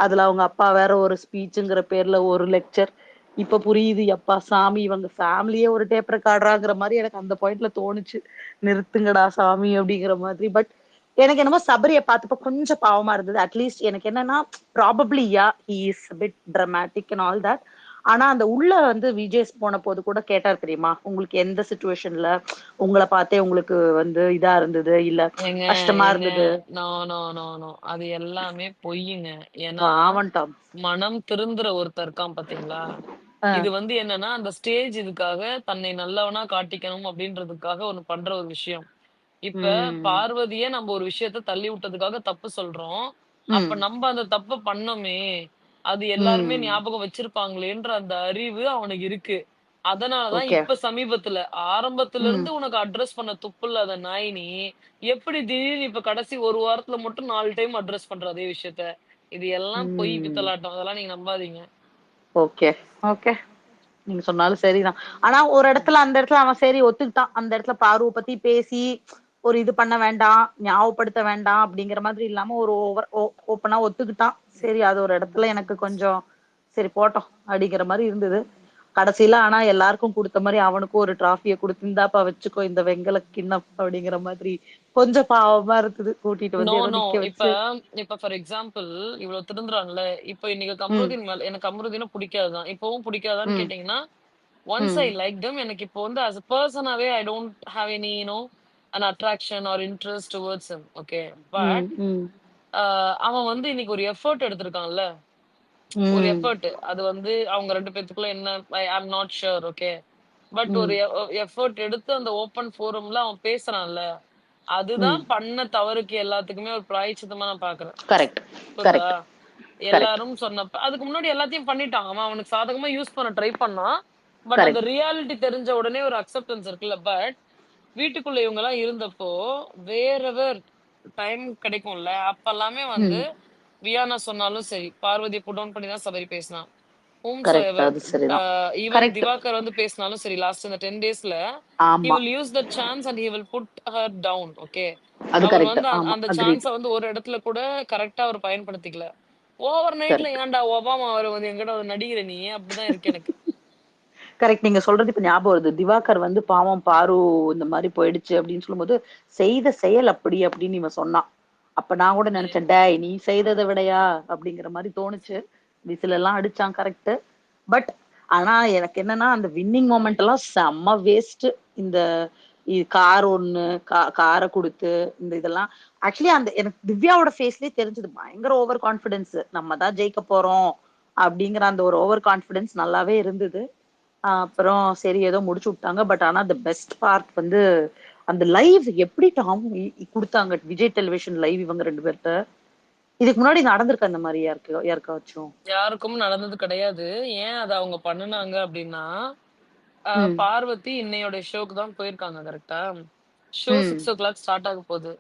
அதுல அவங்க அப்பா வேற ஒரு ஸ்பீச்சுங்கிற பேர்ல ஒரு லெக்சர். இப்ப புரியுது எப்பா சாமி இவங்க ஃபேமிலியே ஒரு டேப் ரெக்கார்டராங்கிற மாதிரி எனக்கு அந்த பாயிண்ட்ல தோணுச்சு. நிறுத்துங்கடா சாமி அப்படிங்கிற மாதிரி. பட் எனக்கு என்னமோ சபரிய பார்த்தப்ப கொஞ்சம் பாவமா இருந்தது. அட்லீஸ்ட் எனக்கு என்னன்னா probably yeah he is bit dramatic and all that. ஆனா அந்த உள்ள வந்து விஜேஸ் போன போது கூட கேட்டார் தெரியுமா, உங்களுக்கு எந்த சுச்சுவேஷன்ல உங்களை பார்த்தே உங்களுக்கு வந்து இதா இருந்தது இல்ல ஏங்க கஷ்டமா ஏங்க இருந்தது. நோ நோ நோ நோ அது எல்லாமே பொய்யுங்க. ஏன்னா பாவம் டாம். மனம் திருந்துற ஒருத்தர் இருக்கான் பாத்தீங்களா? இது வந்து என்னன்னா அந்த ஸ்டேஜ் இதுக்காக தன்னை நல்லவனா காட்டிக்கணும் அப்படின்றதுக்காக ஒண்ணு பண்ற ஒரு விஷயம். இப்ப உம் பார்வதிய நம்ம ஒரு விஷயத்த தள்ளி விட்டதுக்காக தப்பு சொல்றோம். உம் அப்ப நம்ம அந்த தப்ப பண்ணோமே, அது எல்லாருமே உம் ஞாபகம் வச்சிருப்பாங்களேன்ற அந்த அறிவு அவனுக்கு இருக்கு. அதனாலதான் ஓகே. இப்ப சமீபத்துல, ஆரம்பத்துல உம் இருந்து உனக்கு அட்ரஸ் பண்ண துப்பில்லாத நாய் நீ, எப்படி திடீர்னு இப்ப கடைசி 1 வாரத்துல மட்டும் 4 டைம் அட்ரஸ் பண்ற அதே விஷயத்த? இது எல்லாம் பொய் உம் பித்தலாட்டம். அதெல்லாம் நீங்க நம்பாதீங்க. ஓகே. ஓகே. நீங்க சொன்னாலும் சரிதான். ஆனா ஒரு இடத்துல அந்த இடத்துல அவன் சரி ஒத்துக்கிட்டான். அந்த இடத்துல பாருவை பத்தி பேசி ஒரு இது பண்ண வேண்டாம், ஞாபகப்படுத்த வேண்டாம் அப்படிங்கிற மாதிரி இல்லாம ஒரு ஓவர் ஓப்பனா ஒத்துக்கிட்டான். சரி அது ஒரு இடத்துல எனக்கு கொஞ்சம் சரி போட்டோம் அப்படிங்கிற மாதிரி இருந்தது. கடைசியில ஆனா எல்லாருக்கும் கொடுத்த மாதிரி அவனுக்கும் ஒரு டிராஃபியை கொடுத்து இந்தாப்பா வச்சுக்கோ இந்த வெங்கல கிண்ணம் அப்படிங்கிற மாதிரி கொஞ்சம் பாவமா இருக்குது. கூட்டிட்டு நோ, வந்து ஏதோ நோ. நிக்க இப்ப வச்சு. இப்ப ஃபார் எக்ஸாம்பிள் இவ்வளவு திருந்துறான்ல. இப்ப இன்னைக்கு ம் கம்ருதீன் மேல எனக்கு கம்ருதீன புடிக்காதுதான். இப்பவும் புடிக்காதான்னு ம் கேட்டீங்கன்னா, ஒன்ஸ் ஐ ம் லைக் தெம் எனக்கு இப்போ வந்து ஆஸ் அ பெர்சனாவே I don't have any an attraction or interest towards him. Okay. Hmm but hmm அவன் வந்து இன்னைக்கு ஒரு எஃபோர்ட் எடுத்திருக்கான்ல. ஒரு ம் எஃபோர்ட். அது வந்து அவங்க 2 பேத்துக்குள்ள என்ன I am not sure. Okay. But ஒரு ம் எஃபோர்ட் எடுத்து அந்த ஓப்பன் ஃபோரம்ல அவன் பேசுறான்ல. ம் அதுதான் பண்ண தவறுக்கு எல்லாத்துக்குமே ஒரு பிராயச்சித்தமா நான் பார்க்குறேன். கரெக்ட். புரியுதா? கரெக்ட். கரெக்ட். எல்லாரும் சொன்னப்ப அதுக்கு முன்னாடி எல்லாத்தையும் பண்ணிட்டான். அவன் அவனுக்கு சாதகமா யூஸ் பண்ண ட்ரை பண்ணான். பட் அந்த கரெக்ட். ரியாலிட்டி தெரிஞ்ச உடனே ஒரு அக்செப்டன்ஸ் இருக்குல்ல. பட் வீட்டுக்குள்ள இவங்கலாம் இருந்தப்போ, வேறெவர் டைம் கிடைக்கும்ல. அப்பல்லாமே வந்து ம் வியானா சொன்னாலும் சரி, பார்வதிய புட் டவுன் பண்ணி தான் சபரி பேசினான். கரெக்ட். whomsoever அது சரிதான். Even correct. திவாகர் வந்து பேசினாலும் சரி லாஸ்ட் இந்த 10 டேஸ்ல he ஆமா. will use that chance and he will put her down. Okay. அது அவர் கரெக்ட். வந்து ஆமா. அந்த அக்ரீட். சான்ஸ வந்து ஒரு இடத்துல கூட கரெக்ட்டா அவர் பயன்படுத்திக்கல. ஓவர் நைட்ல கரெக்ட். ஏன்டா ஒபாமா வர வந்து என்கிட்ட வந்து நடிக்கிற நீ? அப்படிதான் இருக்கு எனக்கு. கரெக்ட். நீங்க சொல்றது இப்ப ஞாபகம் வருது. திவாகர் வந்து பாவம் பாரு இந்த மாதிரி போயிடுச்சு அப்படின்னு சொல்லும்போது செய்த செயல் அப்படி அப்படின்னு இவன் சொன்னான். அப்ப நான் கூட நினைச்சேன் டேய் நீ செய்ததை விடையா அப்படிங்கிற மாதிரி தோணுச்சு. விசில் எல்லாம் அடிச்சான் கரெக்ட். பட் ஆனா எனக்கு என்னன்னா அந்த வின்னிங் மொமெண்ட் எல்லாம் செம்ம வேஸ்ட். இந்த கார் ஒண்ணு காரை கொடுத்து இந்த இதெல்லாம் ஆக்சுவலி அந்த எனக்கு திவ்யாவோட ஃபேஸ்லயே தெரிஞ்சது பயங்கர ஓவர் கான்பிடன்ஸ், நம்ம தான் ஜெயிக்க போறோம் அப்படிங்கிற அந்த ஒரு ஓவர் கான்பிடன்ஸ் நல்லாவே இருந்தது. அப்புறம் சரி ஏதோ முடிச்சு விட்டாங்க. பட் ஆனா த பெஸ்ட் பார்ட் வந்து அந்த லைவ் எப்படி டாம் கொடுத்தாங்க, விஜய் டெலிவிஷன் லைவ் இவங்க 2 பேர்ட்ட. இதுக்கு முன்னாடி நடந்திருக்கு அந்த மாதிரி யாருக்காச்சும்? யாருக்கும் நடந்தது கிடையாது. ஏன் அத அவங்க பண்ணுனாங்க அப்படின்னா, ம் பார்வதி இன்னையோட ஷோக்கு தான் போயிருக்காங்க கரெக்ட்டா? ஷோ ம் 6:00 ஸ்டார்ட் ஆக போகுது.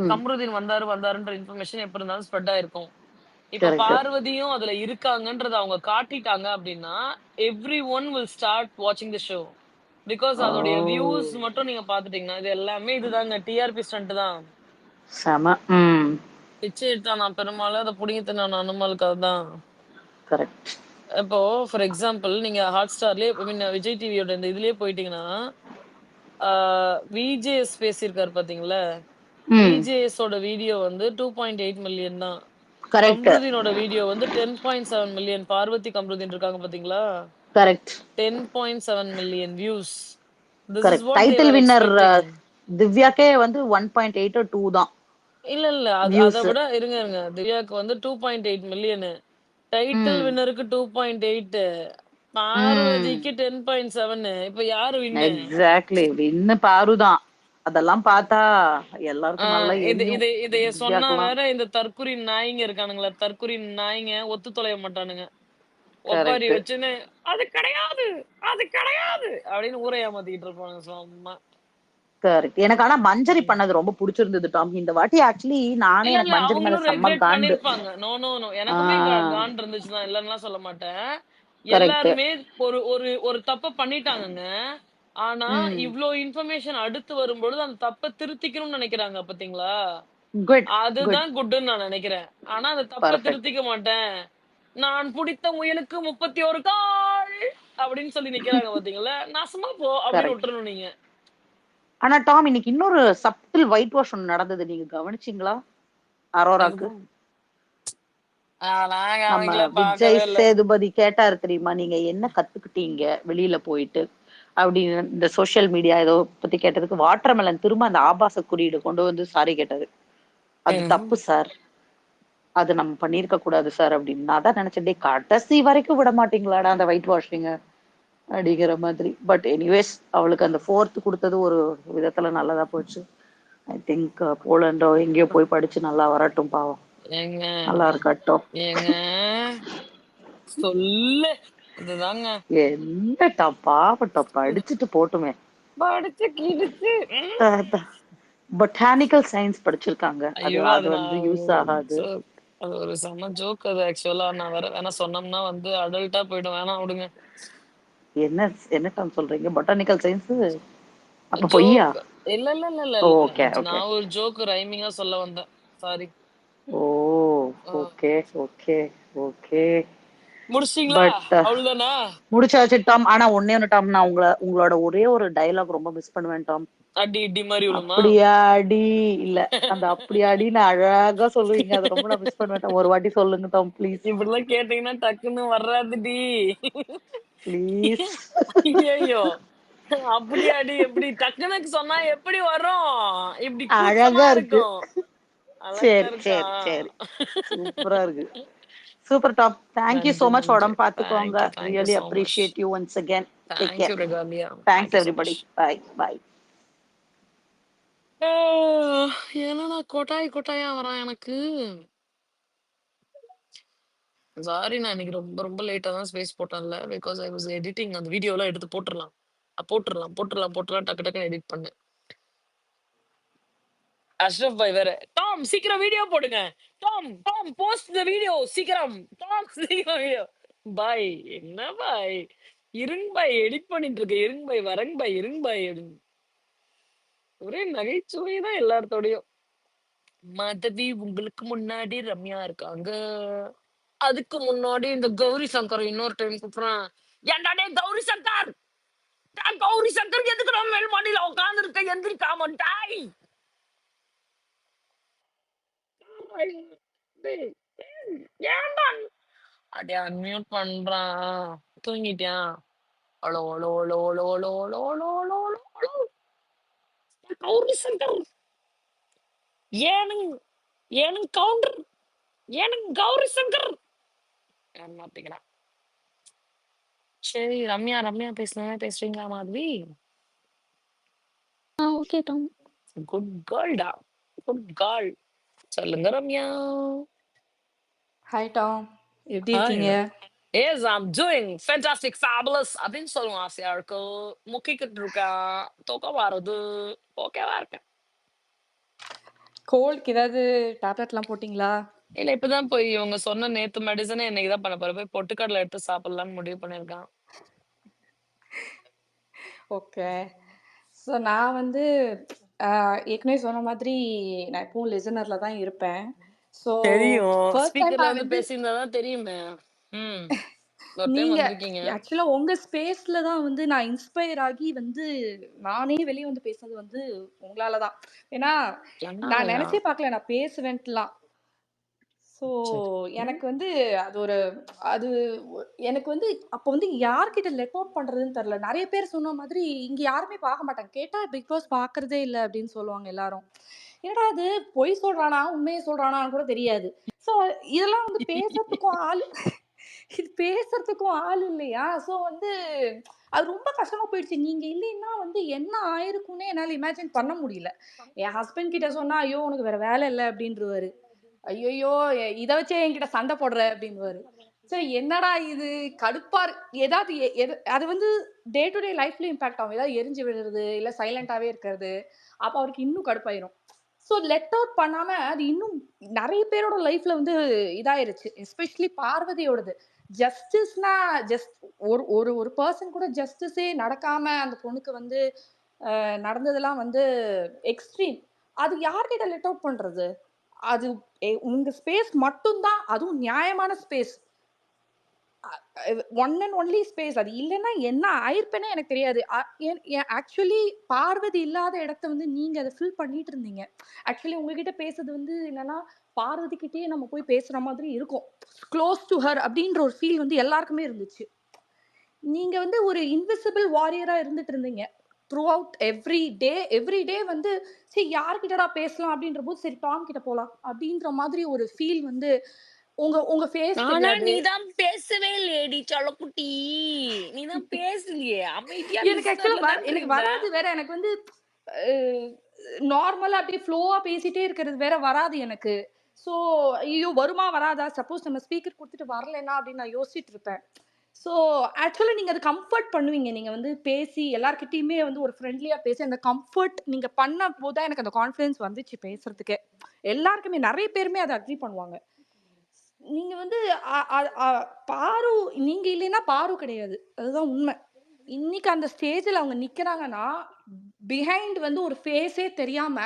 ம் கம்ருதீன் வந்தாருன்ற இன்ஃபர்மேஷன் எப்படி இருந்தாலும் ஸ்ப்ரெட் ஆயிருக்கும். இப்ப கரெக்ட். பார்வதியும் அதுல இருக்காங்கன்றத அவங்க காட்டிட்டாங்க அப்படின்னா, எவ்ரி ஒன் வில் ஸ்டார்ட் வாட்சிங் தி ஷோ. பிகாஸ் ஓ அதோடைய வியூஸ் மட்டும் நீங்க பாத்துட்டீங்கன்னா, இது எல்லாமே இதுதாங்க டிஆர்பி ஸ்டண்ட் தான். செம. ம் பிச்சை எடுத்தான் நான் பெருமாள், அத புடுங்கி தின்னான் அனுமால் கதை தான். கரெக்ட். இப்போ ஃபார் எக்ஸாம்பிள் நீங்க ஹாட்ஸ்டார்லயே ஐ மீன் விஜய் டிவியோட இந்த இதுலயே போயிட்டீங்கன்னா, விஜேஎஸ் பேசியிருக்காரு பாத்தீங்களா? ம் விஜேஎஸோட வீடியோ வந்து 2.8 மில்லியன் தான். கரெக்ட் கம்ருதீனோட வீடியோ வந்து 10.7 மில்லியன். பார்வதி கம்ருதீன் இருக்காங்க பாத்தீங்களா? Correct 10.7 million views. This is correct. What they title were winner expecting. திவ்யாக்கே வந்து 1.8 or 2 தான் இல்ல. அத வியூஸ். விட இருங்க. திவ்யாக்கு வந்து 2.8 மில்லியன். டைட்டில் ம் வின்னருக்கு 2.8. ம் பார்வதிக்கு 10.7. இப்ப யாரு வின்னு? எக்ஸாக்ட்லி. வின்னு பாருதான். அதெல்லாம் பார்த்தா எல்லாருக்கும் நல்லா எரியும் இதைய சொன்னா திவ்யாக்கெல்லாம். வேற இந்த தற்குறி நாய்ங்க இருக்கானுங்களா? தற்குறி நாய்ங்க ஒத்து தொலைய மாட்டானுங்க. ஒப்பாரி கரெக்ட் வச்சுன்னு அது கிடையாது, அது கிடையாது அப்படின்னு ஊரை ஏமாத்திக்கிட்டு இருப்பானுங்க சும்மா. கரெக்ட். எனக்கு ஆனா மஞ்சரி ம். பண்ணது ரொம்ப பிடிச்சிருந்தது டாம் இந்த வாட்டி. ஆக்சுவலி நானே இல்ல எனக்கு மஞ்சரி மேல அவங்களும் செம்ம ரெக்ரெட் காண்டு. பண்ணிருப்பாங்க. நோ. எனக்குமே ஆஹ் காண்ட் இருந்துச்சு தான், இல்லன்னுலாம் சொல்ல மாட்டேன். கரெக்ட். எல்லாருமே ஒரு ஒரு ஒரு தப்ப பண்ணிட்டாங்கங்க. ஆனா ம் இவ்ளோ இன்ஃபர்மேஷன் அடுத்து வரும்பொழுது அந்த தப்ப திருத்திக்கணும்னு நினைக்கிறாங்க பாத்தீங்களா? Good good. அதுதான் குட்ன்னு நான் நினைக்கிறேன். ஆனா அந்த தப்ப பர்ஃபெக்ட். திருத்திக்க மாட்டேன். நான் புடித்த முயலுக்கு 31 கால் அப்படின்னு சொல்லி நிக்கிறாங்க பாத்தீங்களா? நாசமா போ அப்படின்னு கரெக்ட். விட்டுறணும் நீங்க. ஆனா டாம் இன்னைக்கு இன்னொரு சப்டில் ஒயிட் வாஷ் ஒன்று நடந்தது, நீங்க கவனிச்சீங்களா? அரோராக்கு எதுவும் நான் நம்ம கவனிக்கல, விஜய் பார்க்கவே இல்ல. சேதுபதி கேட்டாரு தெரியுமா, நீங்க என்ன கத்துக்கிட்டீங்க வெளியில போயிட்டு அப்படின்னு. இந்த சோஷியல் மீடியா ஏதோ பத்தி கேட்டதுக்கு வாட்டர்மெலன் திரும்ப அந்த ஆபாச குறியீடு கொண்டு வந்து சாரி கேட்டாரு. அது ம். தப்பு சார், அது நம்ம பண்ணிருக்க கூடாது சார் அப்படின்னு. நான் தான் நினைச்சேன், டேய் கடைசி வரைக்கும் விட மாட்டீங்களாடா அந்த ஒயிட் வாஷிங்க அப்படிங்கிற மாதிரி. பட் எனிவேஸ் அவளுக்கு அந்த 4th கொடுத்தது ஒரு விதத்துல நல்லதா போச்சு. ஐ திங்க் போலண்டோ எங்கேயோ போய் படிச்சு நல்லா வரட்டும் பாவம். ஏங்க நல்லா இருக்கட்டும். ஏங்க சொல்லு. அதுதாங்க என்னட்டா பாவட்டம், படிச்சுட்டு போட்டுமே. படிச்சு கிழிச்சு. பொட்டானிக்கல் சயின்ஸ் படிச்சிருக்காங்க, அது ஐயோ அது அது வந்து நான் யூஸ் ஆகாது. joke. அது ஒரு செம்ம ஜோக் அது ஆக்சுவலா. நான் வேற வேணா சொன்னோம்னா வந்து அடல்ட்டா போயிடும், வேணாம் விடுங்க. என்ன என்னட்டா சொல்றீங்க, பொட்டானிக்கல் சயின்ஸ் அப்ப பொய்யா? ஜோக். இல்ல. Okay okay. நான் ஒரு ஜோக் ரைமிங்கா சொல்ல வந்தேன். Sorry. Oh okay okay okay. முடிச்சிட்டீங்களா? பட் அவ்வளவுதானா? முடிச்சாச்சு டாம். ஆனா ஒன்னே ஒன்னு டாம், நான் உங்களோட ஒரே ஒரு டயலாக் ரொம்ப மிஸ் பண்ணுவேன் டாம். அடி இடி மாதிரி விழுமா? அப்படியாடி, இல்ல அந்த அப்படியாடின்னு அழகா சொல்லுவீங்க, அதை ரொம்ப நான் மிஸ் பண்ணுவேன் டாம். ஒரு வாட்டி சொல்லுங்க டாம் ப்ளீஸ். இப்படிலாம் கேட்டீங்கன்னா டக்குன்னு வர்றாதுடி. ப்ளீஸ். ஐயோ, அப்படியாடி எப்படி டக்குனுக்கு சொன்னா எப்படி வரும்? இப்படி கூச்சமா அழகா இருக்கு. இருக்கும். அழகா சரி இருக்கா? சரி சரி. சூப்பரா இருக்கு. Super top. தேங்க்யூ நன்றி சோ மச். நன்றி. உடம்பு பார்த்துக்கோங்க. Thank you really so much. Appreciate you once again. Take thank you care. Regalia. Thanks thank you so much. Everybody. Bye bye. என்னடா கொட்டாயா வரான் எனக்கு. சாரி, நான் இன்னைக்கு ரொம்ப ரொம்ப லேட்டா தான் ஸ்பேஸ் போட்டேன்ல. Because I was editing. அந்த வீடியோலாம் எடுத்து போட்டுறலாம் டக்கு டக்குன்னு எடிட் பண்ணேன். அஷ்ரப் பாய் வேற, டாம் சீக்கிரம் வீடியோ போடுங்க. Tom Tom post the video சீக்கிரம். டாம் சீக்கிரம் வீடியோ. பாய் என்ன பாய், இருங்க பாய் எடிட் பண்ணிட்டு இருக்க, இருங்க பாய் வரங்க பாய், இருங்க பாய் அப்படின்னு. ஒரே நகைச்சுவை தான் எல்லார்த்தோடையும். மாதவி உங்களுக்கு முன்னாடி ரம்யா இருக்காங்க. அதுக்கு முன்னாடி இந்த கௌரி சங்கர் இன்னொரு டைம் கூப்பிடுறான். ஏன்டா டேய் கௌரி சங்கர், கௌரி சங்கர் எதுக்கு நம்ம மேல் மாடியில உட்கார்ந்து இருக்க, எந்திரிக்காம டாய். டேய், ஏன்டா அப்படியே அன்மியூட் பண்றான். தூங்கிட்டியான்? Hello hello hello hello hello hello hello hello hello hello. Gowri Shankar ஏனுங் ஏனுங் கவுண்டர் ஏனுங் கௌரி சங்கர் மாத்திக்கிறேன். சரி ரம்யா ரம்யா பேசுறீங்களா மாதவி? Okay Tom. குட் கேர்ள்டா, குட் கேர்ள். சொல்லுங்க ரம்யா. ஹாய் டாம், எப்படி ஹாய். இருக்கீங்க? Yes, I'm doing fantastic, fabulous அப்படின்னு சொல்லுவோம் ஆசையா இருக்கு. முக்கிக்கிட்டு இருக்கேன். தூக்கம் வருது. ஓகேவா இருக்கேன். கோல்டுக்கு ஏதாவது டேப்லெட்லாம் போட்டிங்களா? இல்ல இப்பதான் போய் இவங்க சொன்ன நேத்து மெடிசனே இன்னைக்கு தான் பண்ண போறேன். போய் பொட்டுக்கடலை எடுத்து சாப்பிடலாம்னு முடிவு பண்ணிருக்கான். ஓகே. ஸோ நான் வந்து ஏற்கனவே சொன்ன மாதிரி நான் எப்பவும் லிசனரில் தான் இருப்பேன். ஸோ தெரியும். ஃபர்ஸ்ட் டைம் ஸ்பீக்கர்ல நான் வந்து வந்து பேசியிருந்தா தான் தெரியுமே. ம். ஒரு டைம் நீங்கள் வந்திருக்கீங்க. ஆக்சுவலாக உங்கள் ஸ்பேஸில் தான் வந்து நான் இன்ஸ்பயர் ஆகி வந்து நானே வெளியே வந்து பேசுனது வந்து உங்களால தான். ஏன்னா நான் என்னாலயா? நினச்சே பார்க்கல நான் பேசுவேன்ட்டுலாம். ஸோ சரி. எனக்கு வந்து அது ஒரு அது எனக்கு வந்து அப்போ வந்து யார்கிட்ட லெட் அவுட் பண்ணுறதுன்னு தெரில. நிறைய பேர் சொன்ன மாதிரி இங்கே யாருமே பார்க்க மாட்டாங்க. கேட்டால் பிக் பாஸ் பார்க்குறதே இல்லை அப்படின்னு சொல்லுவாங்க எல்லாரும். என்னடா அது பொய் சொல்கிறானா உண்மையை சொல்கிறானான்னு கூட தெரியாது. ஸோ இதெல்லாம் வந்து பேசுறதுக்கும் ஆள் இது பேசுறதுக்கும் ஆள் இல்லையா? ஸோ வந்து அது ரொம்ப கஷ்டமா போயிடுச்சு. நீங்கள் இல்லைன்னா வந்து என்ன ஆயிருக்கும்னே என்னால் இமேஜின் பண்ண முடியல. என் ஹஸ்பண்ட் கிட்ட சொன்னா ஐயோ உனக்கு வேற வேலை இல்லை அப்படின்றவாரு. ஐயையோ! இத வச்சே என்கிட்ட சண்டை போடுற அப்டின்னுவாரு. சரி என்னடா இது கடுப்பா ஏதாவது அது வந்து டே டு டே லைஃப்ல இம்பாக்ட் ஆகும். ஏதாவது எரிஞ்சு விழுறது, இல்ல சைலண்டாவே இருக்கிறது. அப்ப அவருக்கு இன்னும் கடுப்பாயிரும். ஸோ லெட் அவுட் பண்ணாம அது இன்னும் நெறைய பேரோட லைஃப்ல வந்து இதாயிருச்சு. எஸ்பெஷலி பார்வதியோடது. ஜஸ்டிஸ்னா ஜஸ்ட் ஒரு ஒரு ஒரு பெர்சன் கூட ஜஸ்டிஸே நடக்காம அந்த பொண்ணுக்கு வந்து நடந்ததெல்லாம் வந்து எக்ஸ்ட்ரீம். அது யார்கிட்ட லெட் அவுட் பண்றது? அது உங்க ஸ்பேஸ் மட்டும் தான், அதுவும் நியாயமான space. One and only space. அது இல்லைன்னா என்ன ஆயிருப்பேனே எனக்கு தெரியாது. ஆக்சுவலி பார்வதி இல்லாத இடத்த வந்து நீங்க அதை ஃபில் பண்ணிட்டு இருந்தீங்க. ஆக்சுவலி உங்ககிட்ட பேசுறது வந்து என்னன்னா பார்வதி கிட்டேயே நம்ம போய் பேசுற மாதிரி இருக்கும். க்ளோஸ் டு ஹர் அப்படின்ற ஒரு ஃபீல் வந்து எல்லாருக்குமே இருந்துச்சு. நீங்க வந்து ஒரு இன்விசிபிள் வாரியரா இருந்துட்டு இருந்தீங்க. த்ரூ அவுட் எவ்ரி டே வந்து சரி யார்கிட்டடா பேசலாம் அப்படின்ற போது சரி டாம் கிட்ட போலாம் அப்படின்ற மாதிரி ஒரு ஃபீல் வந்து உங்க உங்க ஃபேஸ் ஆனா தெரியாது. நீதான் பேசவே இல்லையேடி சொல்லக்குட்டி. நீதான் பேசலையே. அமைதியா எனக்கு லிஸ்னர்ல ஆக்சுவலா தான் எனக்கு இருந்த. வராது வேற. எனக்கு வந்து நார்மலா அப்படியே ஃப்ளோவா பேசிட்டே இருக்கிறது வேற வராது எனக்கு. ஸோ ஐயோ வருமா வராதா சப்போஸ் நம்ம ஸ்பீக்கர் கொடுத்துட்டு வரலன்னா அப்படின்னு நான் யோசிச்சுட்டு இருப்பேன். ஸோ ஆக்சுவலாக நீங்கள் அது கம்ஃபர்ட் பண்ணுவீங்க. நீங்கள் வந்து பேசி எல்லார்கிட்டயுமே வந்து ஒரு ஃப்ரெண்ட்லியாக பேசி அந்த கம்ஃபர்ட் நீங்கள் பண்ண போது தான் எனக்கு அந்த கான்ஃபிடன்ஸ் வந்துச்சு பேசுறதுக்கு. எல்லாருக்குமே நிறைய பேருமே அதை அக்ரி பண்ணுவாங்க. நீங்கள் வந்து பாரு நீங்கள் இல்லைன்னா பாரு கிடையாது. அதுதான் உண்மை. இன்னைக்கு அந்த ஸ்டேஜில் அவங்க நிற்கிறாங்கன்னா பிஹைண்ட் வந்து ஒரு ஃபேஸே தெரியாம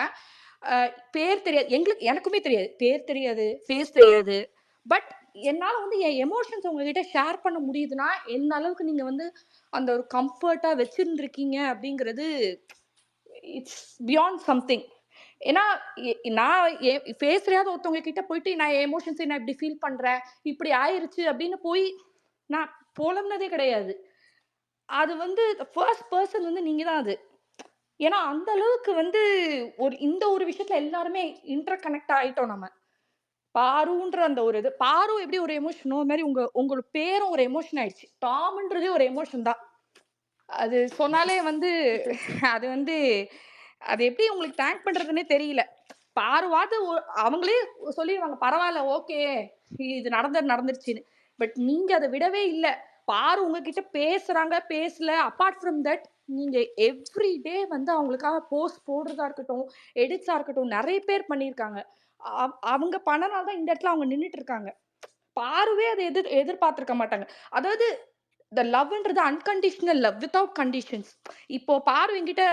பேர் தெரியாது. எனக்குமே தெரியாது. பேர் தெரியாது, ஃபேஸ் தெரியாது. பட் என்னால வந்து என் எமோஷன்ஸ் உங்ககிட்ட ஷேர் பண்ண முடியுதுன்னா, எந்த அளவுக்கு நீங்க வந்து அந்த ஒரு கம்ஃபர்ட்டா வச்சிருந்திருக்கீங்க அப்படிங்கிறது இட்ஸ் பியாண்ட் சம்திங். ஏன்னா நான் ஃபேஸ் தெரியாத ஒருத்தவங்க கிட்ட போயிட்டு நான் என் எமோஷன்ஸை நான் இப்படி ஃபீல் பண்றேன், இப்படி ஆயிருச்சு அப்படின்னு போய் நான் புலம்புனதே கிடையாது. அது வந்து ஃபர்ஸ்ட் பர்சன் வந்து நீங்க தான் அது. ஏன்னா அந்த அளவுக்கு வந்து இந்த ஒரு விஷயத்துல எல்லாருமே இன்டர் கனெக்ட் ஆயிட்டோம் நம்ம. பாருன்ற அந்த ஒரு இது பாரு எப்படி ஒரு எமோஷனோ அது மாதிரி உங்களோட பேரும் ஒரு எமோஷன் ஆயிடுச்சு. டாம்ன்றதே ஒரு எமோஷன் தான். அது சொன்னாலே வந்து அது வந்து அது எப்படி உங்களுக்கு தேங்க் பண்றதுன்னே தெரியல. பாருவாது அவங்களே சொல்லிடுவாங்க பரவாயில்ல ஓகே இது நடந்துருச்சுன்னு. பட் நீங்க அதை விடவே இல்லை. பாரு உங்ககிட்ட பேசுறாங்க பேசல அப்பார்ட் ஃப்ரம் தட் நீங்க எவ்ரி டே வந்து அவங்களுக்காக போஸ்ட் போடுறதா இருக்கட்டும் எடிட்ஸா இருக்கட்டும் நிறைய பேர் பண்ணியிருக்காங்க. அவங்க பண்ணனால தான் இந்த இடத்துல அவங்க நின்றுட்டு இருக்காங்க. பாருவே அதை எதிர்பார்த்திருக்க மாட்டாங்க. அதாவது த லவ்ன்றது அன்கண்டிஷனல் லவ் வித்தவுட் கண்டிஷன்ஸ். இப்போ பாரு என்கிட்ட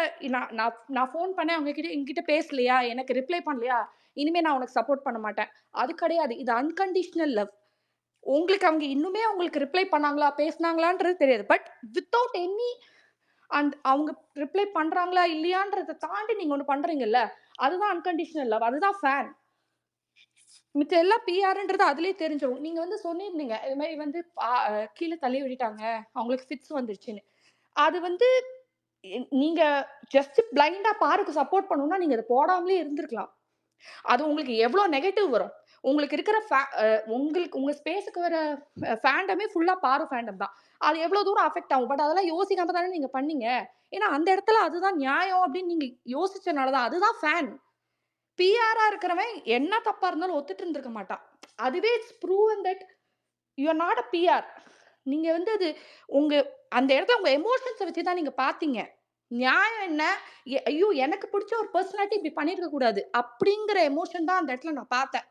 நான் ஃபோன் பண்ணேன் அவங்க கிட்ட என்கிட்ட பேசலையா எனக்கு ரிப்ளை பண்ணலையா இனிமே நான் உனக்கு சப்போர்ட் பண்ண மாட்டேன். அது கிடையாது. இது அன்கண்டிஷனல் லவ். உங்களுக்கு அவங்க இன்னுமே உங்களுக்கு ரிப்ளை பண்ணாங்களா பேசினாங்களான்றது தெரியாது. பட் வித்தவுட் எனி அவங்க ரிப்ளை பண்றாங்களா இல்லையான்றதை தாண்டி நீங்க ஒன்று பண்றீங்கல்ல அதுதான் அன்கண்டிஷனல் லவ். அதுதான் ஃபேன். மிச்ச எல்லாம் பிஆர்ன்றது அதிலேயே தெரிஞ்சிரும். நீங்க வந்து சொன்னிருந்தீங்க. இது மாரி வந்து கீழ தள்ளி விட்டுட்டாங்க. அவங்களுக்கு ஃபிட்ஸ் வந்துருச்சுன்னு. அது வந்து நீங்க ஜஸ்ட் பிளைண்டா பாருக்கு சப்போர்ட் பண்ணணும்னா, நீங்க அத போடாமலே இருந்திருக்கலாம். அது உங்களுக்கு எவ்ளோ நெகட்டிவ் வரும். உங்களுக்கு இருக்கிற உங்களுக்கு உங்க ஸ்பேஸ்க்கு வர ஃபேண்டமே ஃபுல்லா பாரு ஃபேண்டம் தான். அது எவ்ளோ தூரம் அஃபெக்ட் ஆகும். பட் அதெல்லாம் யோசிக்காம தானே நீங்க பண்ணீங்க. ஏன்னா அந்த இடத்துல அதுதான் நியாயம் அப்படின்னு நீங்க யோசிச்சனால தான். அதுதான் ஃபேன். பிஆரா இருக்கிறவன் என்ன தப்பா இருந்தாலும் ஒத்துட்டு இருந்திருக்க மாட்டான். அதுவே it's proven that you are not a PR. நீங்க வந்து அது உங்க அந்த இடத்துல உங்க எமோஷன்ஸ வச்சு தான் நீங்க பார்த்தீங்க. நியாயம் என்ன? ஐயோ! எனக்கு பிடிச்ச ஒரு பெர்சனாலிட்டி இப்படி பண்ணியிருக்க கூடாது. அப்படிங்கிற எமோஷன் தான் அந்த இடத்துல நான் பார்த்தேன்.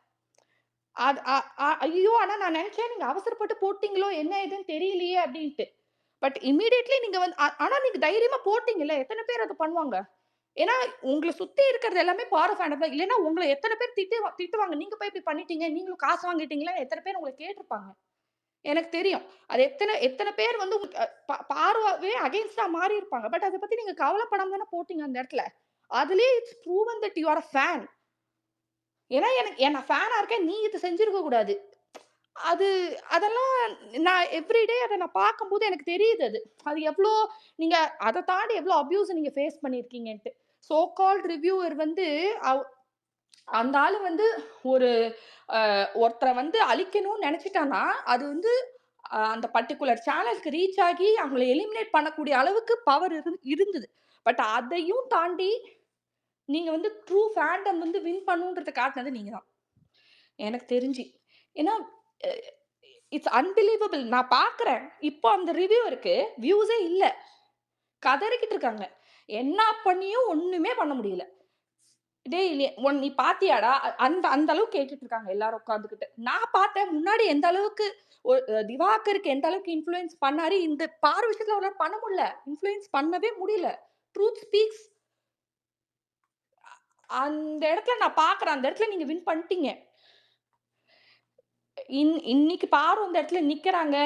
அது அ அ ஐயோ! ஆனா நான் நெனச்சேன் நீங்க அவசரப்பட்டு போட்டீங்களோ! என்ன ஏதுன்னு தெரியலையே அப்டின்ட்டு. பட் இம்மீடியட்லி நீங்க வந்து ஆனா நீங்க தைரியமா போட்டீங்கல்ல. எத்தன பேர் அத பண்ணுவாங்க? ஏன்னா, உங்கள சுத்தி இருக்கிறது எல்லாமே பாரு ஃபேண்டம் தான். இல்லன்னா உங்கள எத்தன பேர் திட்டுவாங்க. நீங்க போய் இப்டி பண்ணிட்டீங்க. நீங்களும் காசு வாங்கிட்டீங்களான்னு எத்தன பேர் உங்கள கேட்டுருப்பாங்க. எனக்கு தெரியும். அது எத்தன எத்தன பேர் வந்து உங்களுக்கு பார்வவே அகைன்ஸ்ட்டா மாறியிருப்பாங்க. பட் அத பத்தி நீங்க கவலைப்படாம தானே போட்டீங்க அந்த இடத்துல. அதிலேயே it's proven that you R a fan. ஏன்னா நான் ஃபேனா இருக்கேன். நீ இத செஞ்சிருக்க கூடாது. அது அதெல்லாம் நான் எவ்ரிடே அத நான் பார்க்கும்போது எனக்கு தெரியுது அது. அது எவ்ளோ நீங்க அத தாண்டி எவ்ளோ அப்யூஸ நீங்க ஃபேஸ் பண்ணியிருக்கீங்கன்ட்டு. சோ கால்ட் ரிவ்யூவர் வந்து அவ் அந்த ஆளு வந்து ஒரு ஒருத்தர வந்து அழிக்கணும்னு நெனச்சுட்டான்னா, அது வந்து அந்த பர்ட்டிகுலர் சேனலுக்கு ரீச் ஆகி அவங்கள எலிமினேட் பண்ணக்கூடிய அளவுக்கு பவர் இருந்தது. பட் அதையும் தாண்டி நீங்க வந்து ட்ரூ ஃபேண்டம் வந்து வின் பண்ணுன்றத காட்டுனது நீங்க தான். எனக்கு தெரிஞ்சு. ஏன்னா, அ இட்ஸ் அன்பிலீவபிள். நான் பார்க்குறேன். இப்போ அந்த ரிவ்யூவருக்கு வியூஸே இல்ல. கதறிக்கிட்டு இருக்காங்க. என்ன பண்ணியும் ஒண்ணுமே பண்ண முடியல. "டேய் நீ பார்த்தியாடா?" அந்த அந்த அளவுக்கு கேட்டுட்டு இருக்காங்க எல்லாரும் உட்கார்ந்துகிட்டு. நான் பார்த்தேன் முன்னாடி எந்த அளவுக்கு ஒ திவாகருக்கு எந்த அளவுக்கு இன்ஃப்ளூயன்ஸ் பண்ணாரு. இந்த பாரு விஷயத்துல அவரால பண்ண முடியல. இன்ஃப்ளூயன்ஸ் பண்ணவே முடியல. Truth speaks. அந்த இடத்துல நான் பார்க்குறேன். அந்த இடத்துல நீங்க வின் பண்ணிட்டீங்க. இன்னைக்கு பாரு அந்த இடத்துல நிக்கிறாங்க.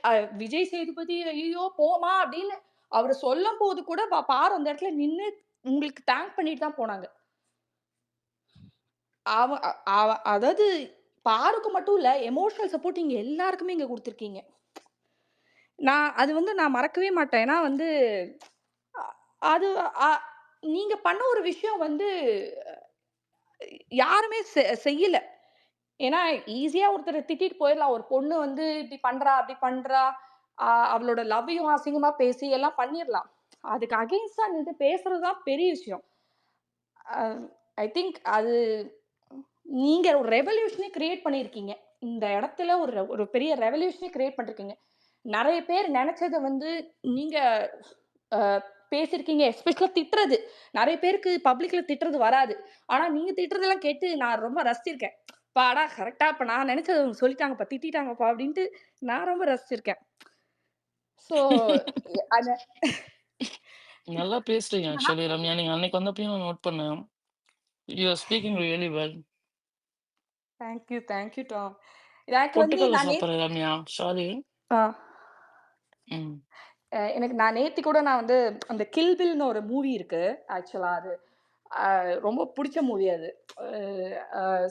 அ விஜய் சேதுபதி "ஐயய்யோ! போம்மா" அப்படின்னு அவரு சொல்லம்போது கூட பாரு அந்த இடத்துல நின்னு உங்களுக்கு தேங்க் பண்ணிட்டு தான் போனாங்க. அவ அ அவ அதாவது பாருக்கு மட்டும் இல்ல, எமோஷனல் சப்போர்ட் நீங்க எல்லாருக்குமே இங்க குடுத்துருக்கீங்க. அது வந்து நான் மறக்கவே மாட்டேன். ஏன்னா வந்து அ அது அ நீங்க பண்ண ஒரு விஷயம் வந்து யாருமே செய்யல. ஏன்னா, ஈஸியா ஒருத்தர திட்டிட்டு போயிரலாம். ஒரு பொண்ணு வந்து இப்டி பண்றா, அப்டி பண்றா. அவளோட லவ்வையும் அசிங்கமா பேசி எல்லாம் பண்ணிர்லாம். அதுக்கு அகைன்ஸ்ட்டா நின்னு பேசுறது தான் பெரிய விஷயம். அ ஐ திங்க் அது நீங்க ஒரு ரெவல்யூஷனே கிரியேட் பண்ணியிருக்கீங்க. இந்த இடத்துல ஒரு ஒரு பெரிய ரெவல்யூஷனே கிரியேட் பண்ணியிருக்கீங்க. நெறைய பேர் நெனச்சத வந்து நீங்க அ பேசியிருக்கீங்க. எஸ்பெஷலா திட்டுறது. நெறைய பேருக்கு பப்ளிக்ல திட்டுறது வராது. ஆனா நீங்க திட்டுறதெல்லாம் கேட்டு நான் ரொம்ப ரசிச்சிருக்கேன். அப்பாடா! கரெக்ட்டா இப்ப நான் நெனச்சத அவங்க சொல்லிட்டாங்கப்பா, திட்டிட்டாங்கப்பா அப்டின்ட்டு நான் ரொம்ப ரசிச்சிருக்கேன். ஸோ அந்த நல்லா பேசுறீங்க ஆக்சுவலி ரம்யா. நீங்க அன்னைக்கு வந்தப்பயும் நான் நோட் பண்ணேன். You are speaking really well. Thank you Tom. எனக்கு வந்து பொட்டுக்கல்ல நான் சாப்பிடுறேன் ரம்யா. சாரி. ஆ. ம். எனக்கு நான் நேத்தி கூட நான் வந்து அந்த கில் பில்னு ஒரு மூவி இருக்கு. ஆக்சுவலா அது ரொம்ப புடிச்ச மூவி அது.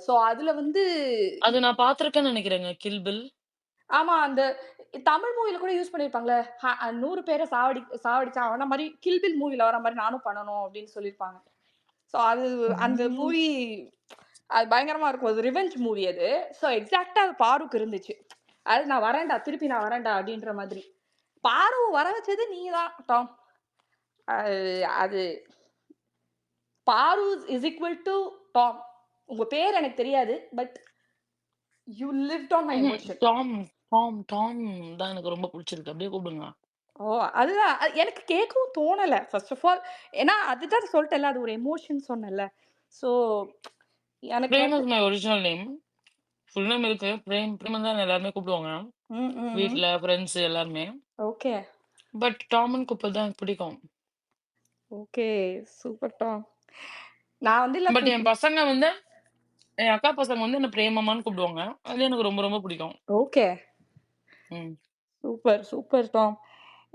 ஸோ அதுல வந்து அது நான் பார்த்துருக்கேன்னு நெனைக்கிறேங்க. Kill bill. ஆமா அந்த தமிழ் மூவில கூட யூஸ் பண்ணியிருப்பாங்கல்ல. 100 பேர சாவடிச்சான் அவன மாரி கில் பில் மூவில வர மாரி நானும் பண்ணணும் அப்டின்னு சொல்லியிருப்பாங்க. ஸோ அது அந்த ம். மூவி அது பயங்கரமா இருக்கும். அது ரிவெஞ்ச் மூவி அது. ஸோ எக்ஸாக்ட்டா அது பாருக்கு இருந்துச்சு. அது நான் வரேன்டா, திருப்பி நான் வரேன்டா அப்டின்ற மாதிரி. பாருவ வர வச்சது நீங்க தான் டாம். அது அது பாரு இஸ் ஈக்வல் டூ டாம். உங்க பேர் எனக்கு தெரியாது. But you lived on my ம்ஹ்ம். எமோஷன். டாம், டாம், டாம் தான் எனக்கு ரொம்ப புடிச்சிருக்கு. அப்படியே கூப்பிடுங்க. ஓ! அதுதான். எனக்கு கேட்கவும் தோணல. First of all. ஏன்னா, அதுதான் சொல்ட்டேன்ல. அது ஒரு எமோஷன் சொன்னேன்ல. ஸோ, எனக்கு பிரேம் வந்து is my original name. Full name இருக்கு. பிரேம்ன்னு தான் எல்லாருமே கூப்பிடுவாங்க. ம், ம், ம். வீட்ல, ஃப்ரெண்ட்ஸ் எல்லாருமே. ஓகே. பட் டாம்ன்னு கூப்பிடுறது தான் எனக்கு பிடிக்கும். ஓகே. Super Tom. நான் வந்து இல்ல பட் என் பசங்க வந்து என் அக்கா பசங்க வந்து என்ன பிரேமம்மான்னு கூப்பிடுவாங்க. அது எனக்கு ரொம்ப ரொம்ப பிடிக்கும். ஓகே. ம். Super, super Tom.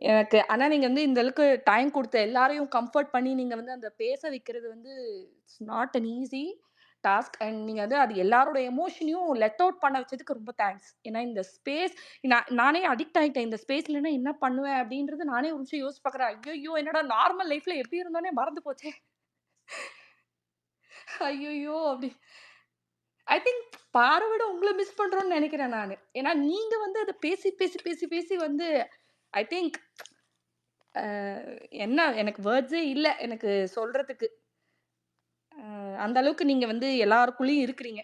எனக்கு ஆனா நீங்க வந்து இந்த அளவுக்கு டைம் குடுத்து எல்லாரையும் கம்ஃபோர்ட் பண்ணி நீங்க வந்து அந்த பேச வைக்கிறது வந்து it's not an easy. Task. And நீங்க வந்து அது எல்லாரோட எமோஷனையும் லெட் அவுட் பண்ண வச்சதுக்கு ரொம்ப தேங்க்ஸ். ஏன்னா இந்த ஸ்பேஸ் நானே அடிக்ட் ஆயிட்டேன். இந்த ஸ்பேஸ்ல என்ன பண்ணுவேன் அப்படின்றது நானே ஒரு நிமிஷம் யோசிச்சு பார்க்குறேன். ஐயோ என்னடா நார்மல் லைஃப்ல எப்படி இருந்தோனே மறந்து போச்சே. ஐயோ அப்படி ஐ திங்க் பாரை விட உங்களை மிஸ் பண்றோம்னு நினைக்கிறேன் நான். ஏன்னா நீங்க வந்து அதை பேசி பேசி பேசி பேசி வந்து ஐ திங்க் என்ன எனக்கு வேர்ட்ஸே இல்லை எனக்கு சொல்றதுக்கு. அந்த அளவுக்கு நீங்க வந்து எல்லாருக்குள்ளயும் இருக்கிறீங்க.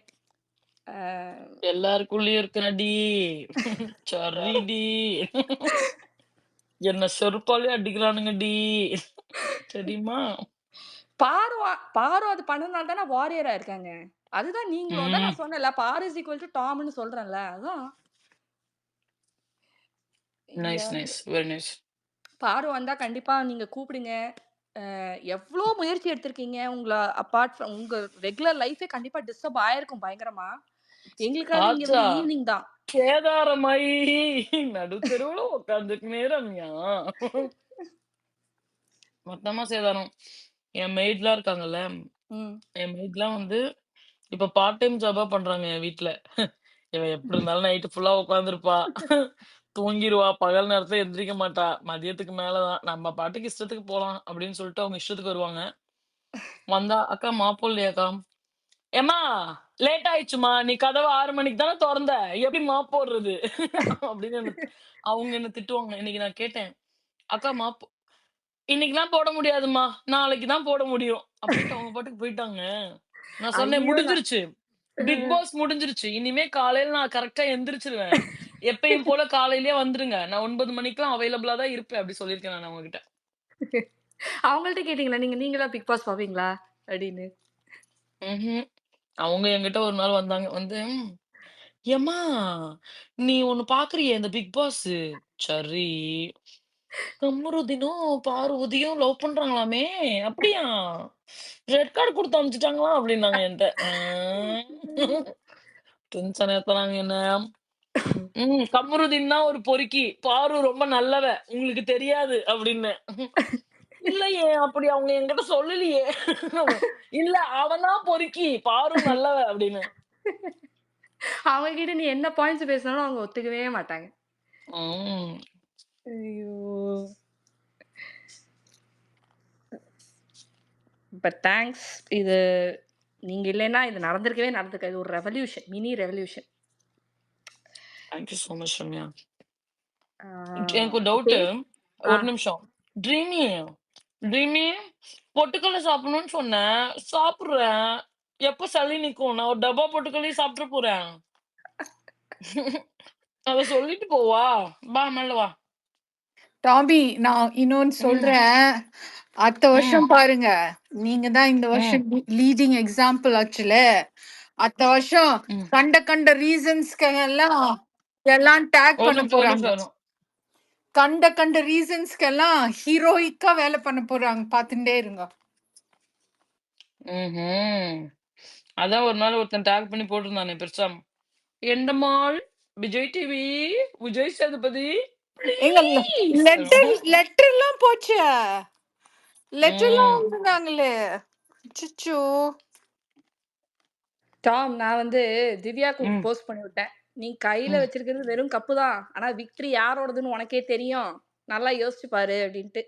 எல்லாருக்குள்ளயும் இருக்கடி. சரிடி. என்ன செருப்பாலே அடிக்கிறானுங்கடி. தெரியுமா? பாரு அது பண்ணனால தானே வாரியரா இருக்காங்க. அதுதான் நீங்களும் தான் ம் நான் சொன்னேன்ல, பாரு இஸ் ஈக்குவல் டு டாம்னு சொல்றேன்ல. அதான் இங்க நைஸ் வந்து நைஸ் வெரி நைஸ். பாரு வந்தா கண்டிப்பா நீங்க கூப்பிடுங்க. எவ்வளோ முயற்சி எடுத்திருக்கீங்க. உங்களை அப்பார்ட் ஃப்ரம் உங்க ரெகுலர் லைஃபே கண்டிப்பா டிஸ்டர்ப் ஆயிருக்கும் பயங்கரமா. எங்களுக்காவது இங்க ஆச்சா வந்து ஈவினிங் தான். கேதாரமாயி நடுத்தெருவுல உட்காந்துக்குனே ரம்யா. மொத்தமா சேதாரம். என் மெய்ட்லாம் இருக்காங்கல்ல, ம். என் மெய்ட்லாம் வந்து இப்ப பார்ட் டைம் ஜாபா பண்றாங்க என் வீட்ல. இவ எப்படி இருந்தாலும் நைட்டு ஃபுல்லா உட்காந்துருப்பா. தூங்கிருவா. பகல் நேரத்துல எந்திரிக்க மாட்டா. மதியத்துக்கு மேலதான். நம்ம பாட்டுக்கு இஷ்டத்துக்கு போலாம் அப்படின்னு சொல்லிட்டு அவங்க இஷ்டத்துக்கு வருவாங்க. வந்தா, "அக்கா மாப்பு இல்லையாக்கா?" "ஏம்மா லேட் ஆயிடுச்சும்மா. நீ கதவ 6 மணிக்கு தானே தொறந்த. எப்படி மாப் போடுறது?" அப்படின்னு அவங்க என்ன திட்டுவாங்க. இன்னைக்கு நான் கேட்டேன், "அக்கா மாப்பு இன்னைக்குலாம் போட முடியாதும்மா. நாளைக்கு தான் போட முடியும்." அப்படின்ட்டு அவங்க பாட்டுக்கு போயிட்டாங்க. நான் சொன்னேன், ஐயோ "முடிஞ்சிருச்சு. பிக் பாஸ் முடிஞ்சிருச்சு. இனிமே காலையில நான் கரெக்ட்டா எந்திரிச்சுருவேன். எப்பயும் போல காலையிலேயே வந்துருங்க. நான் 9 மணிக்கெல்லாம் அவைலபிளா தான் இருப்பேன்." அப்படி சொல்லியிருக்கேன் நான் அவங்ககிட்ட. அவங்கள்ட்ட கேட்டீங்களா நீங்களா பிக் பாஸ் பாப்பீங்களா அப்படின்னு? ம்ஹ்ம். அவங்க என்கிட்ட ஒரு நாள் வந்தாங்க. வந்து, "ஏம்மா நீ ஒண்ணு பார்க்குறியே இந்த பிக் பாஸு." "சரி. கமருதீனும், பார்வதியும் லவ் பண்றாங்களாமே! அப்படியா? ரெட் கார்ட் குடுத்து அனுப்பிச்சுட்டாங்களா?" அப்படின்னாங்க என்ட்ட. டென்ஷன் ஏத்துனாங்க என்ன. "கமருதீன் தான் ஒரு பொறுக்கி. பாரு ரொம்ப நல்லவ. உங்களுக்கு தெரியாது." அப்படின்னேன். "இல்லையே, அப்படி அவங்க என்கிட்ட சொல்லலையே." "இல்ல அவ தான் பொறுக்கி. பாரு நல்லவ." அப்படின்னு. அவங்க கிட்ட நீ என்ன பாயிண்ட்ஸ் பேசினாலும் அவங்க ஒத்துக்கவே மாட்டாங்க. ம். ஐயோ பட் தேங்க்ஸ். இது நீங்க இல்லைன்னா இது நடந்திருக்காது. இது ஒரு revolution, mini revolution. Thank you so much Ramya. எனக்கு ஒரு டவுட்டு. பேஸ் ஆ ஒரு நிமிஷம். ட்ரீமி, ட்ரீமி பொட்டுக்கல்ல சாப்பிடணும்னு சொன்னேன். சாப்பிடுறேன். எப்ப சளி நிக்கும்? நான் ஒரு டப்பா பொட்டுக்கல்லையும் சாப்பிட்டுற போறேன். அத சொல்லிட்டு போவா. வா மேல வா. டாபி நான் இன்னொன்னு ம், சொல்றேன். அடுத்த ம், வருஷம் பாருங்க. நீங்க தான் இந்த ம், வருஷம் லீடிங் எக்ஸாம்பிள் ஆச்சுல. அடுத்த வருஷம் ம். கண்ட கண்ட ரீசன்ஸ்க்கு எல்லாம் டேக் ஒரு பண்ண நிமிஷம், ஒரு போறாங்க. நிமிஷம். கண்ட கண்ட ரீசன்ஸ்க்கெல்லாம் ஹீரோயிக்கா வேலை பண்ண போறாங்க. பார்த்துட்டே இருங்க. ம்ஹ்ம். அதான் ஒரு நாள் ஒருத்தன் டேக் பண்ணி போட்டிருந்தானே பெருசா. "எண்டமாள், விஜய் டிவி, விஜய் சேதுபதி எங்க ப்ளீஸ்." லெட்டர் எல்லாம் போச்சு. லெட்டர் எல்லாம் ம், வந்திருந்தாங்களே. அச்சச்சோ. டாம், நான் வந்து திவ்யாக்கு ம், போஸ்ட் பண்ணி விட்டேன். நீ கையில ம். வச்சிருக்கிறது வெறும் கப்பு தான். ஆனா விக்டரி யாரோடதுன்னு உனக்கே தெரியும். நல்லா யோசிச்சு பாரு அப்படின்ட்டு.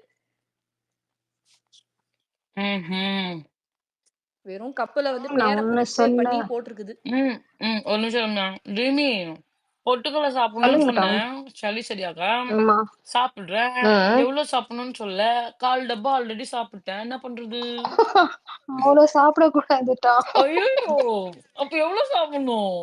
ம்ஹ்ம். வெறும் கப்புல வந்து நான் பேரை ஒண்ணு பிரிண்ட் சொல்ல பண்ணி போட்டிருக்குது. ம், ம். ஒரு நிமிஷம் ரம்யா. ரிமி, பொட்டுக்கல்ல சாப்பிடணும்னு சொல்லுங்க டாம். சொன்னேன். சளி சரியாகா? ஆமா. சாப்பிடுறேன். ம். எவ்வளோ சாப்பிடணும்னு சொல்ல. 1/4 டப்பா ஆல்ரெடி சாப்பிட்டேன். என்ன பண்றது? அவ்வளவு சாப்பிடக்கூடாது டாம். ஐயய்யோ! அப்ப எவ்வளோ சாப்பிடணும்?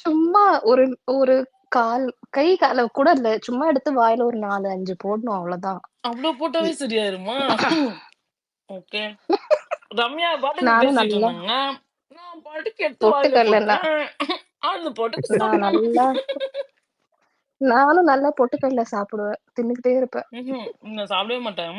சும்மா ஒரு ஒரு கால் கை கால கூட இல்ல. சும்மா எடுத்து வாயில ஒரு 4, 5 போடணும் அவ்வளவுதான். அவ்ளோ போட்டாவே சரியாயிருமா? ஓகே. ரம்யா பாட்டுக்கு நானும் பேசிட்டு நல்லா இருந்தாங்க. நான் பாட்டுக்கு எடுத்து வாயில பொட்டுக்கடல போட்டேன். அது பாட்டுக்கு நான் சொன்னேன். நல்லா நானும் நல்லா பொட்டுக்கடல சாப்பிடுவேன். தின்னுக்கிட்டே இருப்பேன். நான் சாப்பிடவே மாட்டேன்.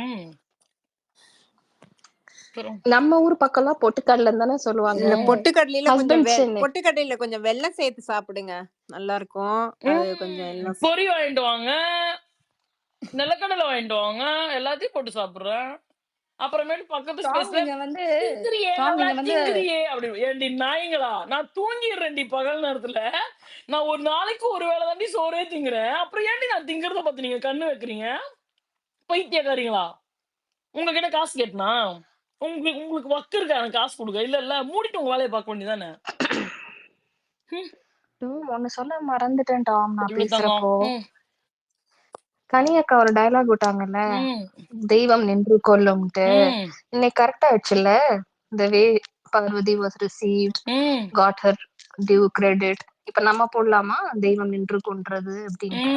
அப்புறம் நம்ம ஊர் பக்கம்லாம் பொட்டுக்கடலைன்னு தானே சொல்லுவாங்க. இல்ல ம், பொட்டுக்கடலையில கொஞ்சம் ஹஸ்பண்ட் சென்னை. பொட்டுக்கடலையில கொஞ்சம் வெல்லம் சேர்த்து சாப்பிடுங்க. நல்லா இருக்கும். அது கொஞ்சம் எல்லாம் பொரி வாங்கிட்டு வாங்க. நிலக்கடலை வாங்கிட்டு வாங்க. எல்லாத்தையும் போட்டு சாப்பிடுறேன். அப்புறமேட்டு பக்கத்து டாம் ஸ்பேஸ்ல நீங்க வந்து திங்கிறியே டாம் நல்லா நீங்க வந்து திங்கிறியே அப்படி ஏண்டி நாய்ங்களா நான் தூங்கிடுறேன்டி பகல் நேரத்துல நான் ஒரு நாளைக்கு ஒரு வேளை தாண்டி சோறே திங்குறேன் அப்புறம் ஏன்டி நான் திங்கிறத பார்த்து நீங்க கண்ணு வைக்கிறீங்க பைத்தியக்காரீங்களா உங்ககிட்ட காசு கேட்டனா உங்களுக்கு உங்களுக்கு வக்கு இருக்கா எனக்கு காசு கொடுக்க இல்ல இல்ல மூடிட்டு உங்க வேலையை பார்க்க வேண்டியதானே ஒண்ணு சொல்ல மறந்துட்டேன் டாம் நான் சொல்லு தங்கம் பேசுறப்போ. கனி அக்கா ஒரு டயலாக் விட்டாங்கல்ல, ம் தெய்வம் நின்று கொல்லும்ட்டு. ம் இன்னைக்கு கரெக்டா ஆயிடுச்சுல்ல. The way Parvati was received, ம் got her due credit. இப்ப நம்ம போடலாமா தெய்வம் நின்று கொன்றது அப்படின்ட்டு?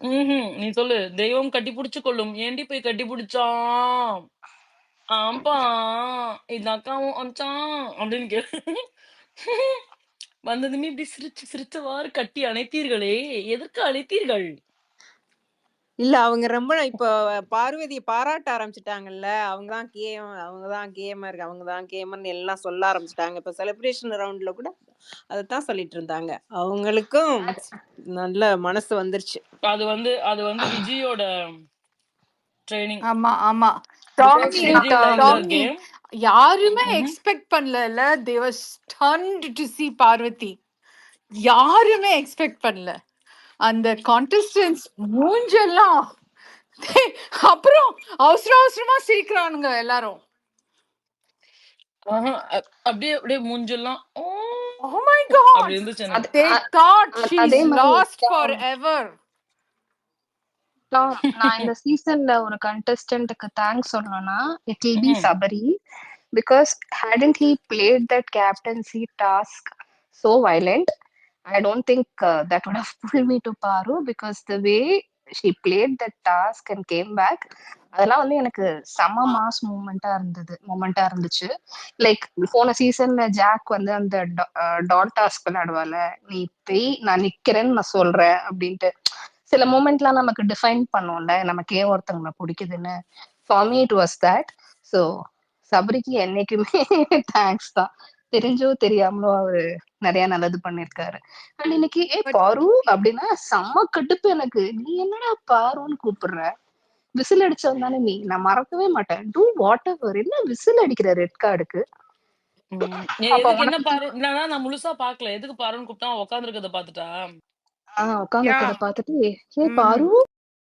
ம் நீ சொல்லு தெய்வம் கட்டி பிடிச்சு கொள்ளும் ஏண்டி போய் கட்டி பிடிச்சான் ஆம்பா இந்த அக்காவும் அம்ச்சான் அப்படின்னு கேளு வந்ததுமே இப்படி சிரிச்சு சிரிச்சவாறு கட்டி அணைத்தீர்களே எதற்கு அழைத்தீர்கள் இல்ல அவங்க ரொம்ப இப்போ பார்வதியை பாராட்ட ஆரம்பிச்சிட்டாங்கல்ல. அவங்க தான் கேமர், அவங்க தான் கேமர்னு எல்லாம் சொல்ல ஆரம்பிச்சிட்டாங்க. இப்போ செலிப்ரேஷன் ரவுண்ட்ல கூட அதைத்தான் சொல்லிட்டு இருந்தாங்க. அவங்களுக்கும் நல்ல மனசு வந்துருச்சு. அது வந்து விஜயோட ட்ரைனிங் ஆமா ஆமா because Tommy Vijay likes the Tommy game யாருமே எக்ஸ்பெக்ட் பண்ணல they were stunned to see Parvathi. யாருமே எக்ஸ்பெக்ட் பண்ணல அந்த கான்டெஸ்டன்ஸ் மூஞ்செல்லாம் அப்புறம் அவசர அவசரமா சிரிக்கிறானுங்க எல்லாரும். அப்படியே அப்படியே மூஞ்செல்லாம் Oh my god, அப்படி இருந்துச்சு எனக்கு they thought அதே she's மாதிரி lost டாம் forever. டாம் நான் இந்த சீசன்ல ஒரு கண்டெஸ்டன்ட்க்கு தேங்க்ஸ் சொல்லணும்னா it will be Sabari. Because hadn't he played that captaincy task so violent, I don't think that would have pulled me to Paru, because the way she played that task and came back, அதெல்லாம் வந்து எனக்கு செம mass மூமெண்டா இருந்துச்சு. Like போன சீசன்ல jack வந்து அந்த dot task விளையாடுவால, நீ போய் நான் நிக்கிறேன்னு நான் சொல்றேன் அப்படின்ட்டு சில மூமெண்ட்லாம் நமக்கு டிஃபைன் பண்ணும்ல நமக்கு ஏன் ஒருத்தவங்களை பிடிக்குதுன்னு. For me it was that. So சபரிக்கு என்னைக்குமே தேங்க்ஸ் தான். தெரிஞ்சோ தெரியாமலோ அவரு நிறைய நல்லது பண்ணிருக்காரு. அண்ட் இன்னைக்கு பாரு அப்படின்னா செம்ம கடுப்பு எனக்கு. நீ என்னடா பாருன்னு கூப்பிடுற, விசில் அடிச்சவன் தானே நீ, நான் மறக்கவே மாட்டேன். Two what ever. என்ன விசில் அடிக்கிற ரெட் கார்டுக்கு? எதுக்கு என்ன பாரு நான் முழுசா பாக்கல எதுக்கு பாருன்னு கூப்பிட்டா உட்காந்துருக்கத பாத்துட்டா உட்காந்து பார்த்துட்டு ஏ பாரு